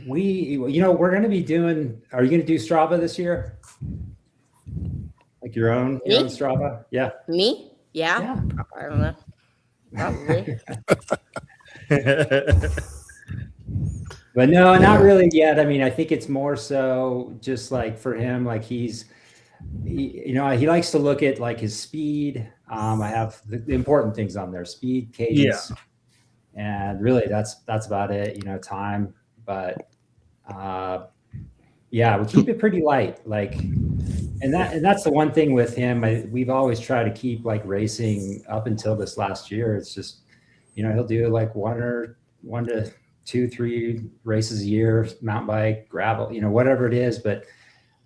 We're going to be doing. Are you going to do Strava this year? Like your own Strava? Yeah. Me? Yeah. I don't know. Probably. But no, not really yet. I mean, I think it's more so just like for him, like he likes to look at like his speed. I have the important things on there: speed, cadence, and really that's about it. Time, but we keep it pretty light. Like, and that's the one thing with him. We've always tried to keep like racing up until this last year. It's just he'll do like one to 2-3 races a year, mountain bike, gravel, whatever it is, but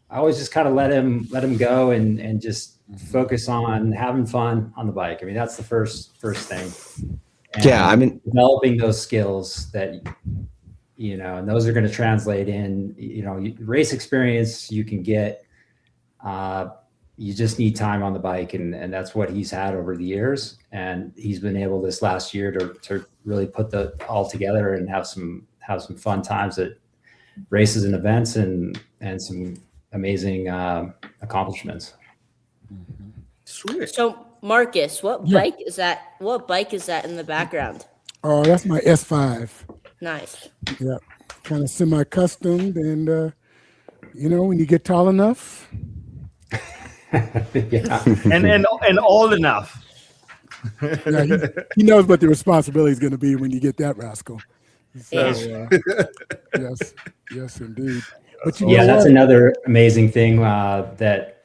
I always just kind of let him go and just focus on having fun on the bike. I mean, that's the first thing. And developing those skills that, and those are going to translate in, race experience you can get. You just need time on the bike, and that's what he's had over the years. And he's been able this last year to really put all together and have some fun times at races and events and some amazing accomplishments. Sweet. So Marcus, what bike is that? What bike is that in the background? Oh, that's my S5. Nice. Yeah, kind of semi-customed, and when you get tall enough. Yeah. and old enough. Yeah, he knows what the responsibility is going to be when you get that rascal. So, yes, indeed. But that's another amazing thing that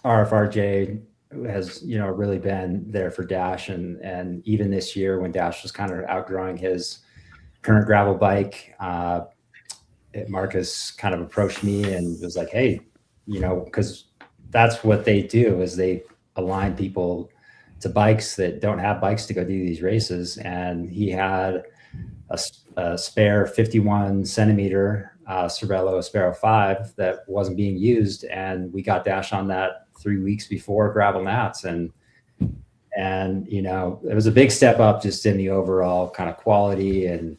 RFRJ has, really been there for Dash, and even this year when Dash was kind of outgrowing his current gravel bike, Marcus kind of approached me and was like, "Hey, because that's what they do is they align people to bikes that don't have bikes to go do these races." And he had a spare 51 centimeter Cervelo Sparrow 5 that wasn't being used. And we got Dash on that 3 weeks before Gravel Nats. And it was a big step up just in the overall kind of quality and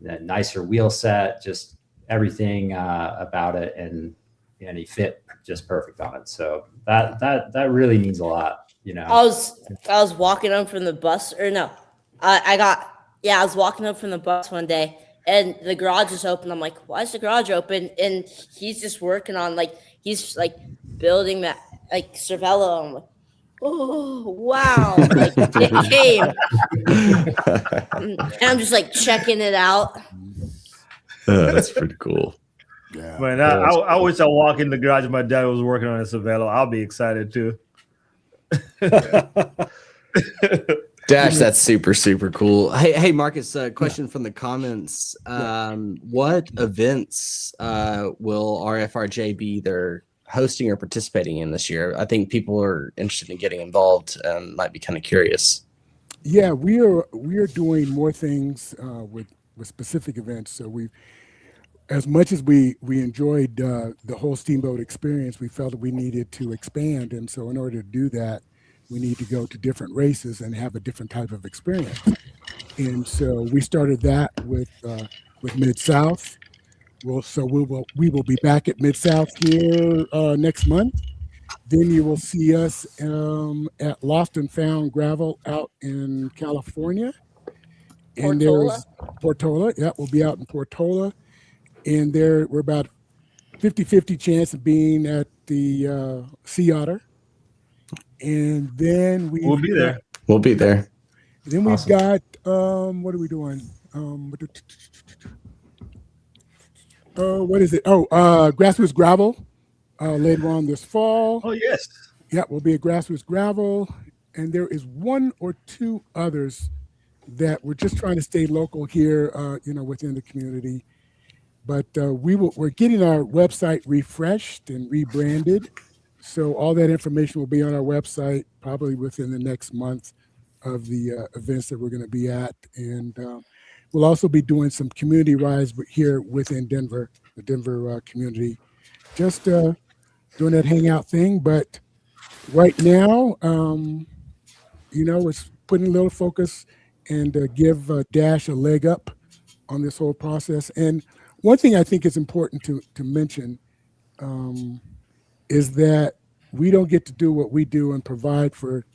the nicer wheel set, just everything about it. And he fit just perfect on it. So that really means a lot, I was walking home from the bus, or no, I was walking home from the bus one day, and the garage is open. I'm like, why is the garage open? And he's just working on he's building that Cervelo. I'm like, oh wow, it came. And I'm just checking it out. That's pretty cool. Yeah. Man, I wish I walk in the garage and my dad was working on a Cervelo. I'll be excited too. Dash, that's super, super cool. Hey, Marcus, question from the comments. What events will RFRJ be either hosting or participating in this year? I think people are interested in getting involved and might be kind of curious. Yeah, we are doing more things with specific events. So we, as much as we enjoyed the whole steamboat experience, we felt that we needed to expand, and so in order to do that, we need to go to different races and have a different type of experience. And so we started that with Mid-South. We will be back at Mid-South here next month. Then you will see us at Lost and Found Gravel out in California. And there's Portola. Yeah, we'll be out in Portola. And we're about 50-50 chance of being at the Sea Otter. And then We'll be there. We'll be there. Then we've got what are we doing? What is it? Grassroots Gravel later on this fall. Oh yes. Yeah, we'll be at Grassroots Gravel, and there is one or two others that we're just trying to stay local here, within the community. But we're getting our website refreshed and rebranded. So all that information will be on our website probably within the next month of the events that we're going to be at. And we'll also be doing some community rides here within Denver, the Denver community, just doing that hangout thing. But right now, it's putting a little focus and give Dash a leg up on this whole process. And one thing I think is important to mention is that we don't get to do what we do and provide for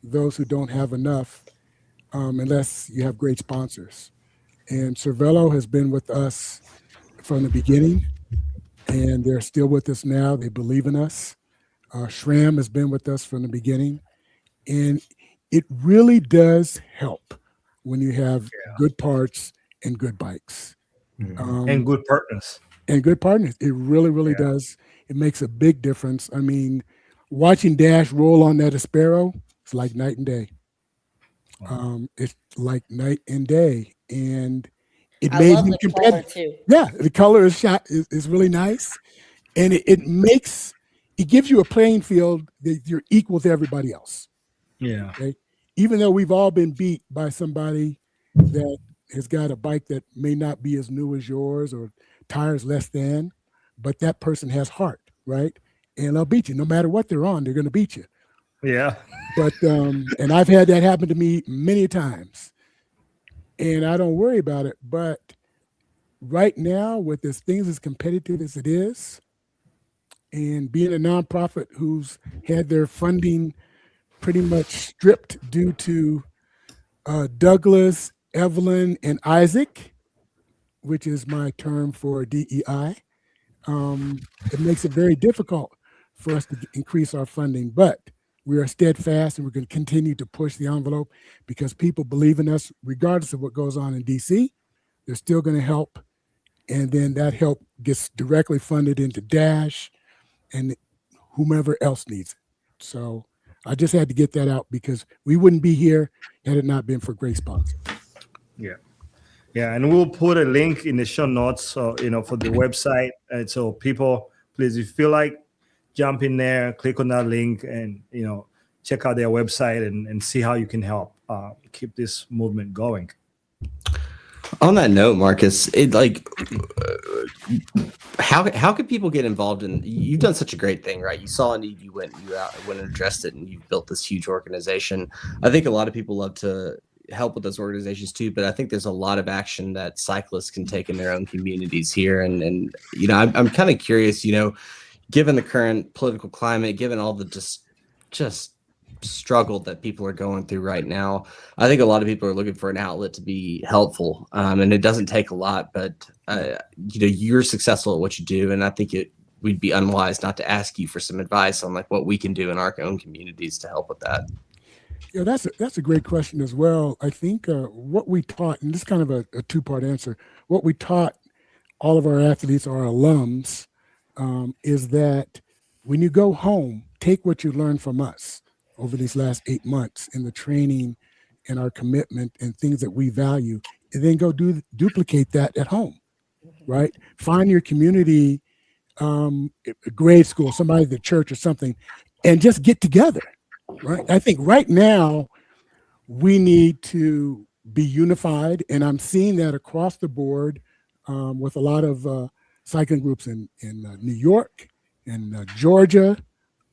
those who don't have enough unless you have great sponsors. And Cervelo has been with us from the beginning, and they're still with us now. They believe in us. SRAM has been with us from the beginning, and it really does help when you have good parts and good bikes. And good partners. And good partners. It really, really does. It makes a big difference. I mean, watching Dash roll on that Aspero, it's like night and day. It's like night and day. And it made him competitive. Too. Yeah, the color is really nice. And it gives you a playing field that you're equal to everybody else. Yeah. Okay? Even though we've all been beat by somebody that has got a bike that may not be as new as yours or tires less than, but that person has heart, right? And they'll beat you. No matter what they're on, they're going to beat you. Yeah. But, and I've had that happen to me many times. And I don't worry about it. But right now, with this things as competitive as it is, and being a nonprofit who's had their funding pretty much stripped due to Douglas, Evelyn, and Isaac, which is my term for DEI, it makes it very difficult for us to increase our funding. But we are steadfast, and we're going to continue to push the envelope because people believe in us, regardless of what goes on in DC. They're still going to help, and then that help gets directly funded into Dash and whomever else needs it. So I just had to get that out because we wouldn't be here had it not been for great sponsors. Yeah. Yeah, and we'll put a link in the show notes, so for the website, and so people, please, if you feel like, jump in there, click on that link, and check out their website and see how you can help keep this movement going. On that note, Marcus, how could people get involved in? You've done such a great thing, right? You saw a need, you went and addressed it, and you built this huge organization. I think a lot of people love to help with those organizations too, but I think there's a lot of action that cyclists can take in their own communities here. And I'm kind of curious, given the current political climate, given all the just struggle that people are going through right now, I think a lot of people are looking for an outlet to be helpful. And it doesn't take a lot, but you're successful at what you do. And I think we'd be unwise not to ask you for some advice on what we can do in our own communities to help with that. Yeah, that's a great question as well. I think what we taught, and this is kind of a two-part answer, what we taught all of our athletes, our alums, is that when you go home, take what you learned from us over these last 8 months in the training and our commitment and things that we value, and then go duplicate that at home, right? Find your community, grade school, somebody at the church or something, and just get together, right? I think right now we need to be unified, and I'm seeing that across the board with a lot of cycling groups in New York and Georgia,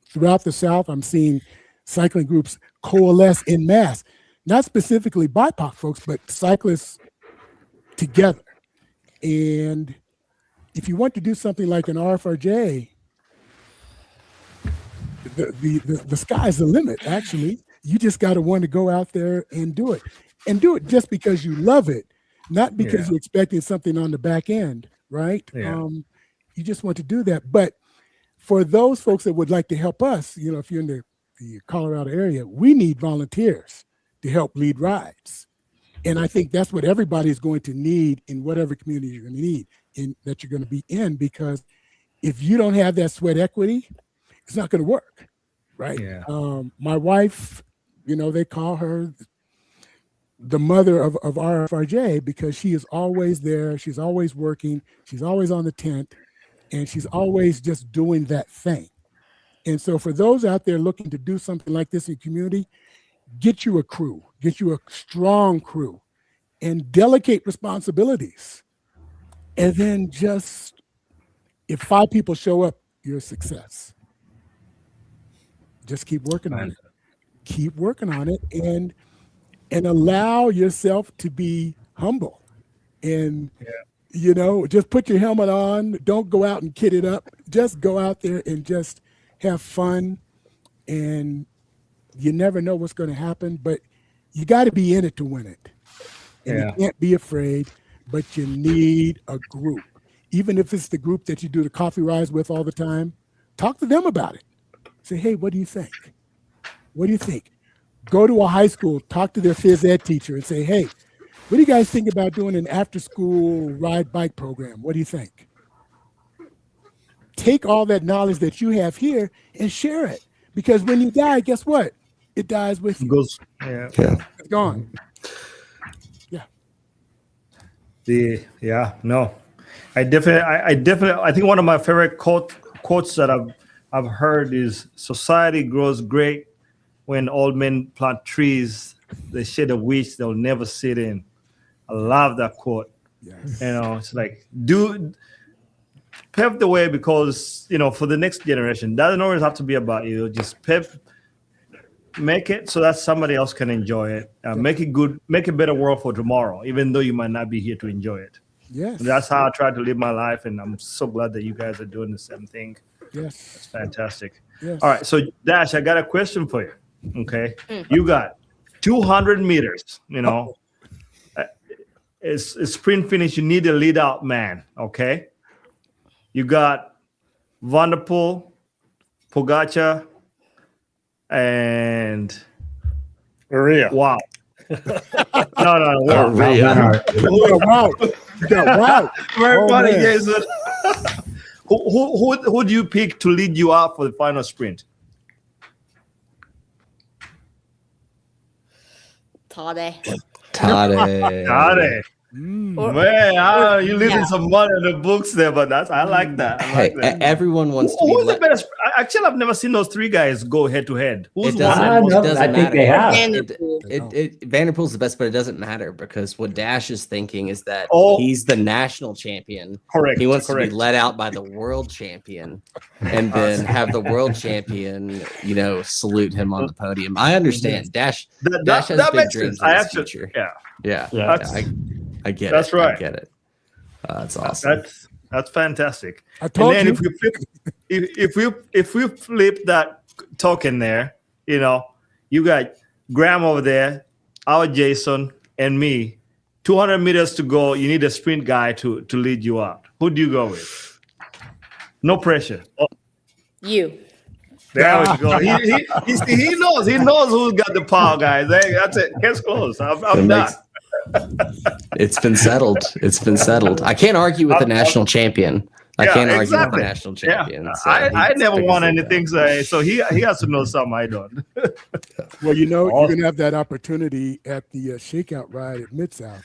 throughout the South. I'm seeing cycling groups coalesce en masse, not specifically BIPOC folks, but cyclists together. And if you want to do something like an RFRJ, the sky's the limit, actually. You just got to want to go out there and do it. And do it just because you love it, not because you're expecting something on the back end, right? Yeah. You just want to do that. But for those folks that would like to help us, if you're in the Colorado area, we need volunteers to help lead rides. And I think that's what everybody's going to need in whatever community you're going to need that you're going to be in, because if you don't have that sweat equity, it's not going to work, right? Yeah. My wife, they call her the mother of RFRJ because she is always there. She's always working. She's always on the tent, and she's always just doing that thing. And so for those out there looking to do something like this in community, get you a crew, get you a strong crew, and delegate responsibilities. And then just, if 5 people show up, you're a success. Just keep working on it. Keep working on it, and allow yourself to be humble. And just put your helmet on. Don't go out and kid it up. Just go out there and just have fun. And you never know what's going to happen, but you got to be in it to win it. And you can't be afraid, but you need a group. Even if it's the group that you do the coffee rides with all the time, talk to them about it. Say, hey, what do you think? What do you think? Go to a high school, talk to their phys ed teacher and say, hey, what do you guys think about doing an after-school ride bike program? What do you think? Take all that knowledge that you have here and share it. Because when you die, guess what? It dies with you. It's gone. I think one of my favorite quotes that I've heard is, society grows great when old men plant trees, the shade of which they'll never sit in. I love that quote. Yes. It's like, pave the way, because for the next generation, doesn't always have to be about you. Just make it so that somebody else can enjoy it. Make it good, make a better world for tomorrow, even though you might not be here to enjoy it. Yes. And that's how I try to live my life, and I'm so glad that you guys are doing the same thing. Yes. It's fantastic. Yes. All right, so Dash, I got a question for you. Okay, you got 200 meters. It's a sprint finish. You need a lead out man. Okay, you got Vanderpool, Pogacar, and Maria. Wow. No. Wow. Very funny, man. Jason. Who do you pick to lead you out for the final sprint? Tade. Man, you're leaving some money in the books there, but I like that. Everyone wants to Who's be the better? Actually, I've never seen those 3 guys go head to head. Who's It one? doesn't I think they have. Vanderpool's the best, but it doesn't matter, because what Dash is thinking is that Oh. he's the national champion. Correct. He wants to correct. be let out by the world champion, and then have the world champion, salute him on the podium. I understand. Dash has that big makes dreams sense. in I his actually, future. yeah. Yeah. I get it. That's right. I get it. That's awesome. That's fantastic. I told And then you. if we flip that token there, you got Graham over there, our Jason, and me. 200 meters to go. You need a sprint guy to lead you out. Who do you go with? No pressure. You. There we go. He knows. He knows who's got the power, guys. Hey, that's it. Case closed. I'm done. It's been settled. I can't argue with the national champion. I can't argue with the national champion. Yeah. So I never figures won it anything, so he has to know something I don't. Well, you know, you're Awesome. going to have that opportunity at the shakeout ride at Mid-South.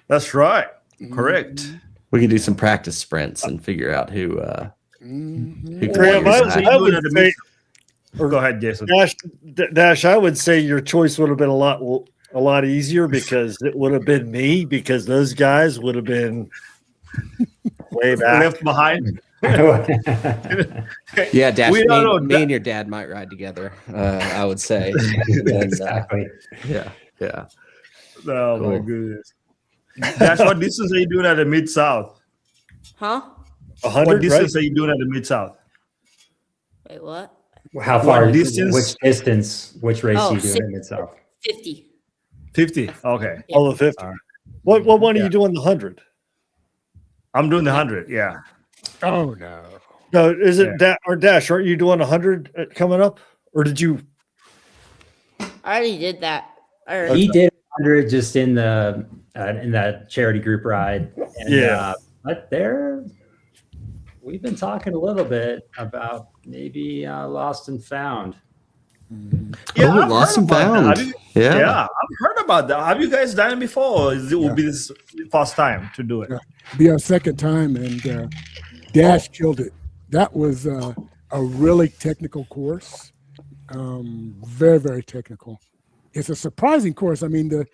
That's right. Correct. We can do some practice sprints and figure out who. Mhm. Graham, carries that. I would say, Go ahead, Jason. Dash, I would say your choice would have been a lot easier because it would have been me because those guys would have been way back. Left behind. Yeah, Dash. We Me, don't know. me and your dad might ride together. I would say. And, Exactly. yeah. Oh my Cool. goodness. Dash, what distance are you doing at the Mid South? Huh? What 100, distance right? are you doing at the Mid South? Wait, what? How far? What distance? Which distance? Which race Oh, are you doing six- in Mid-South? 50. 50. Okay. All the 50. All right. What one are Yeah. you doing the 100? I'm doing the 100. Yeah. Oh, no. No, is it Yeah. or Dash? Aren't you doing 100 coming up? Or did you? I already did that. I already He did 100 just in that charity group ride. And, Yeah. but we've been talking a little bit about maybe lost and found. Yeah, Oh, I've lost heard and about that. found. Have you- Yeah. yeah, I've heard about that. Have you guys done it before? Or it will be this first time to do it? Yeah. Be our second time, and Dash killed it. That was a really technical course. Very, very technical. It's a surprising course. I mean, what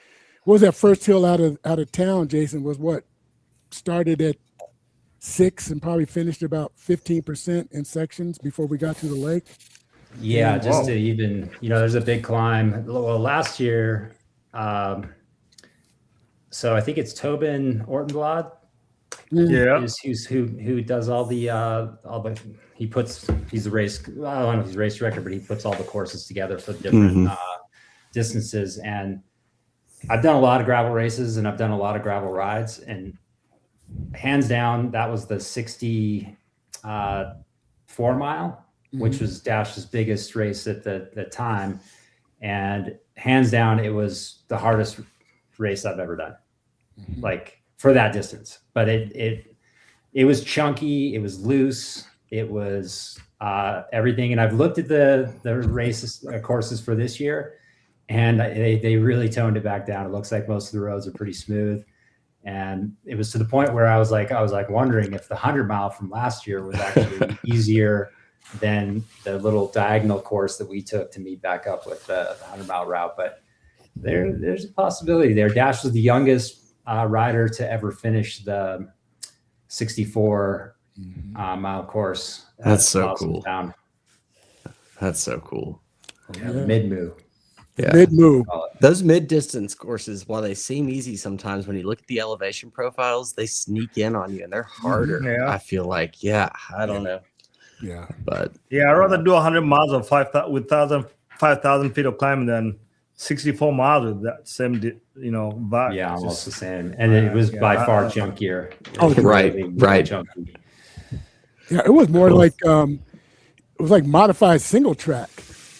was that first hill out of town, Jason, was what? Started at 6 and probably finished about 15% in sections before we got to the lake. Yeah, just Whoa. to even, there's a big climb. Well, last year, so I think it's Tobin Ortenblad Yeah. who does all the he's the race. I don't know if he's race director, but he puts all the courses together for different distances. And I've done a lot of gravel races and I've done a lot of gravel rides, and hands down, that was the 64 mile, which was Dash's biggest race at the time. And hands down, it was the hardest race I've ever done, like for that distance. But it was chunky, it was loose, it was everything. And I've looked at the races courses for this year, and they really toned it back down. It looks like most of the roads are pretty smooth. And it was to the point where I was like wondering if the 100 mile from last year was actually easier than the little diagonal course that we took to meet back up with the 100 mile route. But there's a possibility there. Dash was the youngest rider to ever finish the 64 mile course. That's so Lost and cool. Found. That's so cool. Mid-move. Yeah. Mid-move. Those mid-distance courses, while they seem easy sometimes, when you look at the elevation profiles, they sneak in on you and they're harder. Yeah. I feel like, I don't know, Yeah. but Yeah, I'd rather do 100 miles of 5,000 feet of climbing than 64 miles with that same, vibe. Yeah, It's almost just- the same. And it was by far chunkier. Oh, It was right, really right. chunky. Yeah, it was more like it was like modified single track.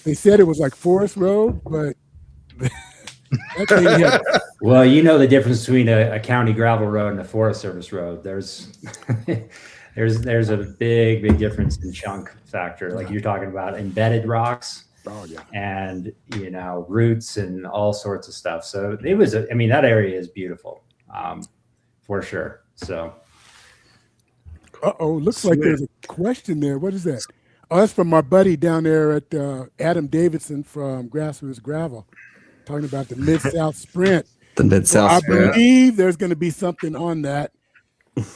They said it was like Forest Road, but that thing had, Well, you know the difference between a county gravel road and a Forest Service road. There's there's a big difference in chunk factor. Like you're talking about embedded rocks oh yeah. and roots and all sorts of stuff. So it was that area is beautiful, for sure. So Looks like there's a question there. What is that? Oh, that's from my buddy down there at Adam Davidson from Grassroots Gravel, talking about the Mid-South Sprint. the mid-south I sprint. believe there's going to be something on that.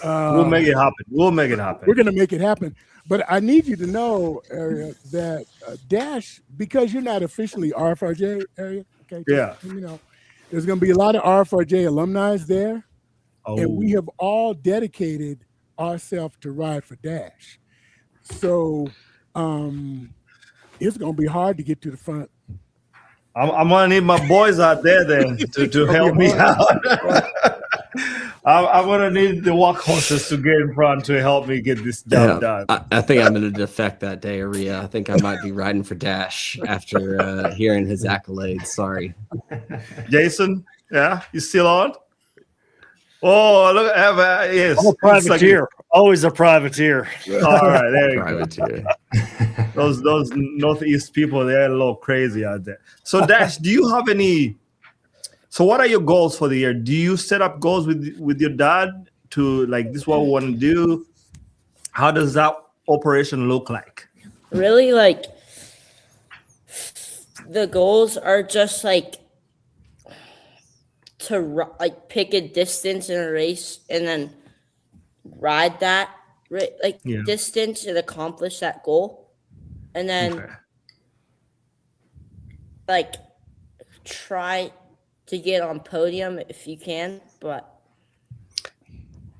We'll make it happen. We'll make it happen. We're going to make it happen. But I need you to know, Area, that Dash, because you're not officially RFRJ, Area, okay? Yeah. There's going to be a lot of RFRJ alumni there, Oh. and we have all dedicated ourselves to ride for Dash. So it's going to be hard to get to the front. I'm gonna need my boys out there then to help me out. I'm gonna need the workhorses to get in front to help me get this job done. I think I'm going to defect that day, Aria. I think I might be riding for Dash after hearing his accolades. Sorry. Jason, yeah, you still on? Oh, look, yes. I'm a privateer. Always a privateer. All right, there you go. Privateer. those Northeast people, they're a little crazy out there. So Dash, do you have any? So what are your goals for the year? Do you set up goals with your dad to like this is what we want to do? How does that operation look like? Really, like the goals are just like to like pick a distance in a race and then ride that distance and accomplish that goal, and then like try to get on podium if you can. But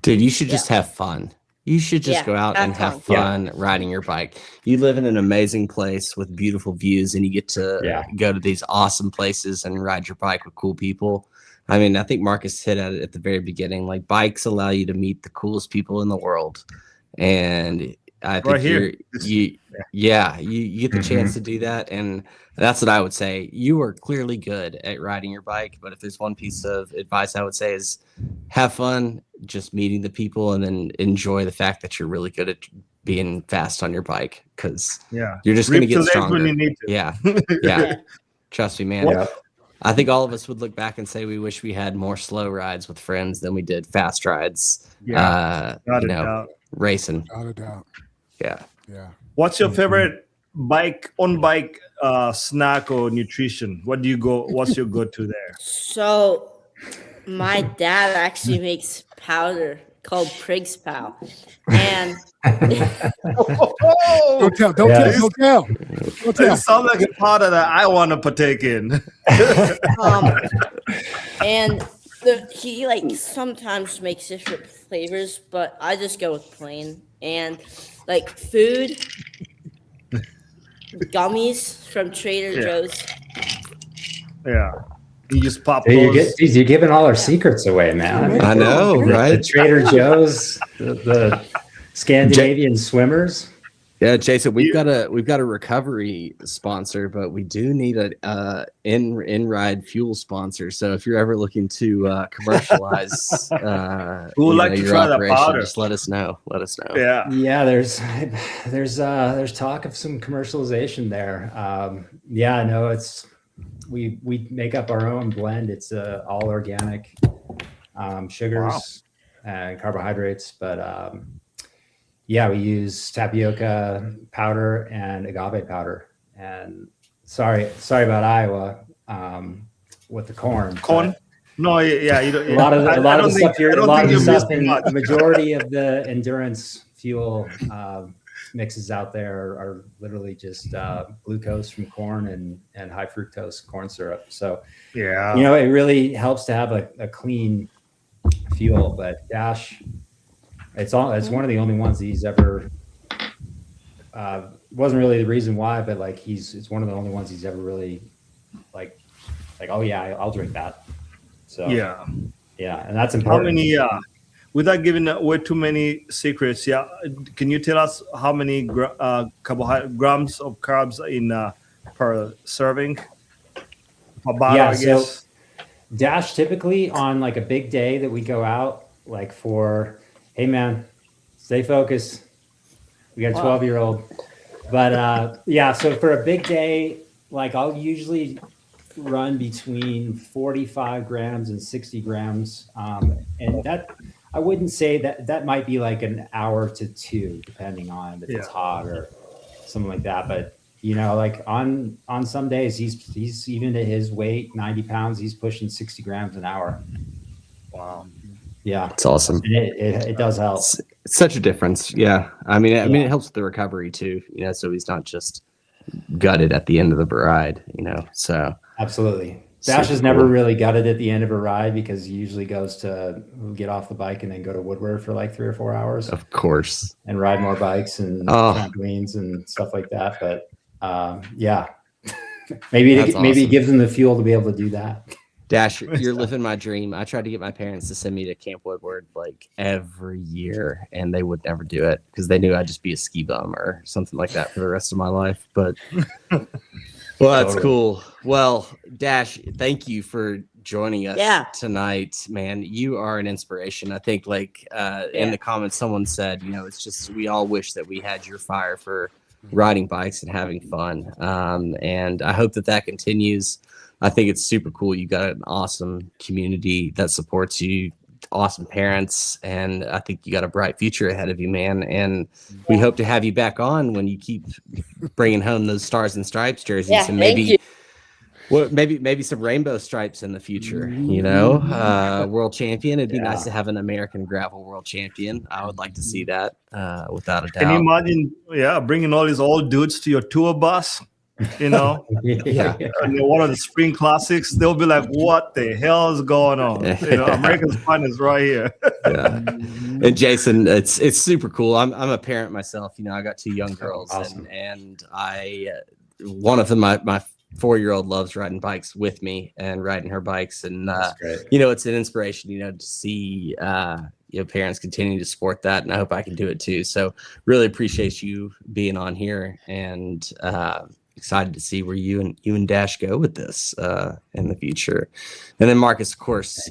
dude, you should just have fun. You should just go out and have fun riding your bike. You live in an amazing place with beautiful views, and you get to go to these awesome places and ride your bike with cool people. I mean, I think Marcus hit at it at the very beginning. Like, bikes allow you to meet the coolest people in the world, and I think you get the chance to do that, and that's what I would say. You are clearly good at riding your bike, but if there's one piece of advice I would say is have fun just meeting the people, and then enjoy the fact that you're really good at being fast on your bike, because you're just going to get stronger. Yeah. Trust me, man. Yeah. I think all of us would look back and say we wish we had more slow rides with friends than we did fast rides. Racing. Without a doubt. Yeah. What's your favorite bike snack or nutrition? What's your go-to there? So my dad actually makes powder called Prig's Pow. And don't tell. It sounds like a powder that I want to partake in. And he like sometimes makes different flavors, but I just go with plain. And like food, gummies from Trader Joe's. Yeah. You just pop those. You're giving all our secrets away, man. I know, right? The Trader Joe's, the Scandinavian swimmers. Yeah, Jason, we've got a recovery sponsor, but we do need a in-ride fuel sponsor. So if you're ever looking to commercialize we would like to try that powder, just let us know. Yeah. There's talk of some commercialization there. We make up our own blend. It's all organic sugars and carbohydrates, but we use tapioca powder and agave powder. And sorry about Iowa with the corn. No, yeah, you don't. A lot of the stuff in the majority of the endurance fuel mixes out there are literally just glucose from corn and high fructose corn syrup. So it really helps to have a clean fuel. But Dash, it's one of the only ones that he's ever wasn't really the reason why, but like it's one of the only ones he's ever really like oh yeah, I'll drink that. So and that's important. How many without giving away too many secrets, can you tell us how many grams of carbs in per serving? I guess. So Dash, typically on like a big day that we go out, like for, hey man, stay focused. We got a 12-year-old. But so for a big day, like I'll usually run between 45 grams and 60 grams. And that, I wouldn't say that might be like an hour to two, depending on if it's hot or something like that. But like on some days, he's even at his weight, 90 pounds, he's pushing 60 grams an hour. Wow. Yeah. It's awesome. And it does help. It's such a difference. Yeah. I mean, it helps with the recovery too, so he's not just gutted at the end of the ride, so. Absolutely. Dash has never really gutted at the end of a ride because he usually goes to get off the bike and then go to Woodward for like 3 or 4 hours. Of course. And ride more bikes and trampolines and stuff like that. But maybe it gives him the fuel to be able to do that. Dash, you're living my dream. I tried to get my parents to send me to Camp Woodward like every year, and they would never do it because they knew I'd just be a ski bum or something like that for the rest of my life. But well, that's cool. Well, Dash, thank you for joining us tonight, man. You are an inspiration. I think in the comments, someone said, it's just, we all wish that we had your fire for riding bikes and having fun. And I hope that continues. I think it's super cool. You got an awesome community that supports you, awesome parents, and I think you got a bright future ahead of you, man. And we hope to have you back on when you keep bringing home those Stars and Stripes jerseys, Yeah, and thank you. maybe some rainbow stripes in the future. You know, world champion. It'd be nice to have an American gravel world champion. I would like to see that, without a doubt. Can you imagine? Bringing all these old dudes to your tour bus. You know, Yeah. and one of the spring classics, they'll be like, "What the hell is going on?" You know, America's fun is right here. Yeah. And Jason, it's super cool. I'm a parent myself. You know, I got 2 young girls, Awesome. and I one of them, my 4-year-old loves riding bikes with me and riding her bikes, and That's great. you know, it's an inspiration, you know, to see parents continue to support that, and I hope I can do it too. So really appreciate you being on here, and excited to see where you and Dash go with this in the future. And then Marcus, of course,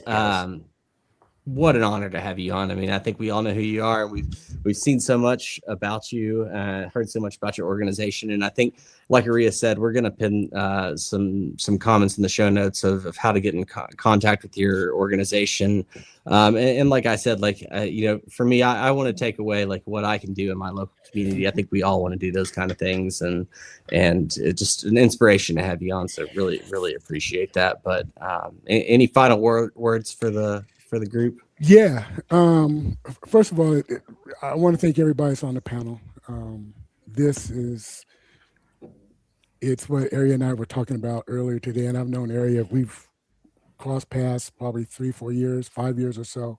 what an honor to have you on. I mean, I think we all know who you are. We've seen so much about you, heard so much about your organization, and I think, like Aria said, we're going to pin some comments in the show notes of how to get in contact with your organization. And like I said, like you know, for me, I want to take away like what I can do in my local community. I think we all want to do those kind of things, and it's just an inspiration to have you on. So really appreciate that. But any final words for the group? Yeah. First of all, I want to thank everybody that's on the panel. It's what Aria and I were talking about earlier today, and I've known Aria. We've crossed paths probably 3-4 years, 5 years or so.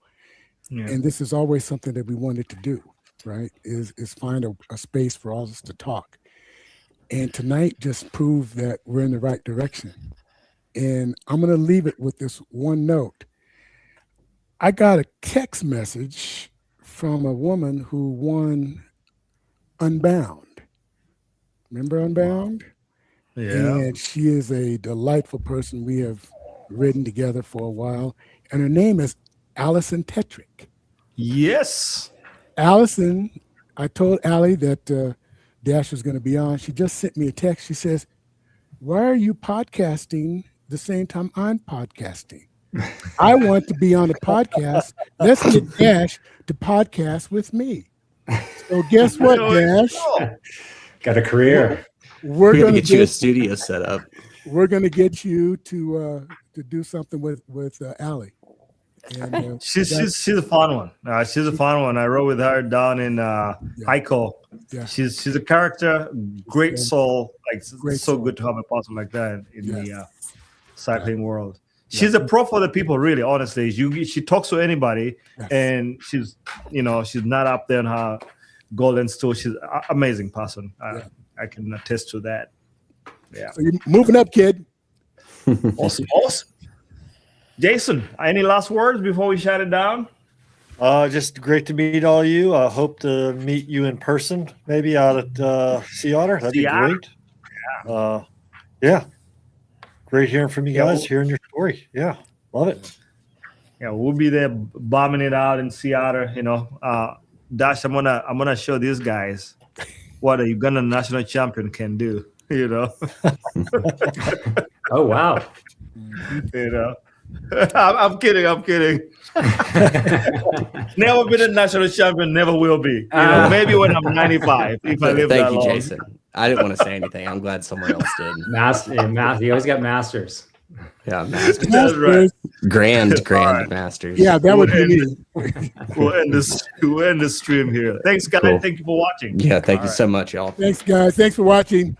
Yeah. And this is always something that we wanted to do, right? Is find a space for all of us to talk. And tonight just proved that we're in the right direction. And I'm going to leave it with this one note. I got a text message from a woman who won Unbound. Remember Unbound? Yeah. And she is a delightful person. We have ridden together for a while. And her name is Allison Tetrick. Yes. Allison, I told Allie that Dash was going to be on. She just sent me a text. She says, "Why are you podcasting the same time I'm podcasting? I want to be on a podcast. Let's get Dash to podcast with me." So guess what, Dash? Got a career. We're We're going gonna to get you a studio set up. We're going to get you to do something with Allie. And She's a fun one. She's a fun one. I rode with her down in Heiko. Yeah. She's a character, great soul. Like Great so soul. good to have a person like that in Yes. the cycling world. She's a pro for the people, really. Honestly, she talks to anybody, Yes. and she's not up there on her golden stool. She's an amazing person. I can attest to that. Yeah. So you're moving up, kid. Awesome. Jason, any last words before we shut it down? Just great to meet all you. I hope to meet you in person, maybe out at Sea Otter. That'd be Sea Otter? great. Yeah. Great hearing from you Yeah, guys, well- hearing your story. Yeah, love it. Yeah, we'll be there bombing it out in Seattle. You know, Dash, I'm gonna show these guys what a Ugandan national champion can do. You know, Oh, wow. you know. I'm kidding. Never been a national champion. Never will be. You know, maybe when I'm 95, if I live that Thank you, long. Jason. I didn't want to say anything. I'm glad someone else did. You always got masters. Yeah, masters. That's right. Grand right. masters. Yeah, that would be me. We'll end the stream here. Thanks, guys. Cool. Thank you for watching. Yeah, thank you All so much, y'all. Thanks, guys. Thanks for watching.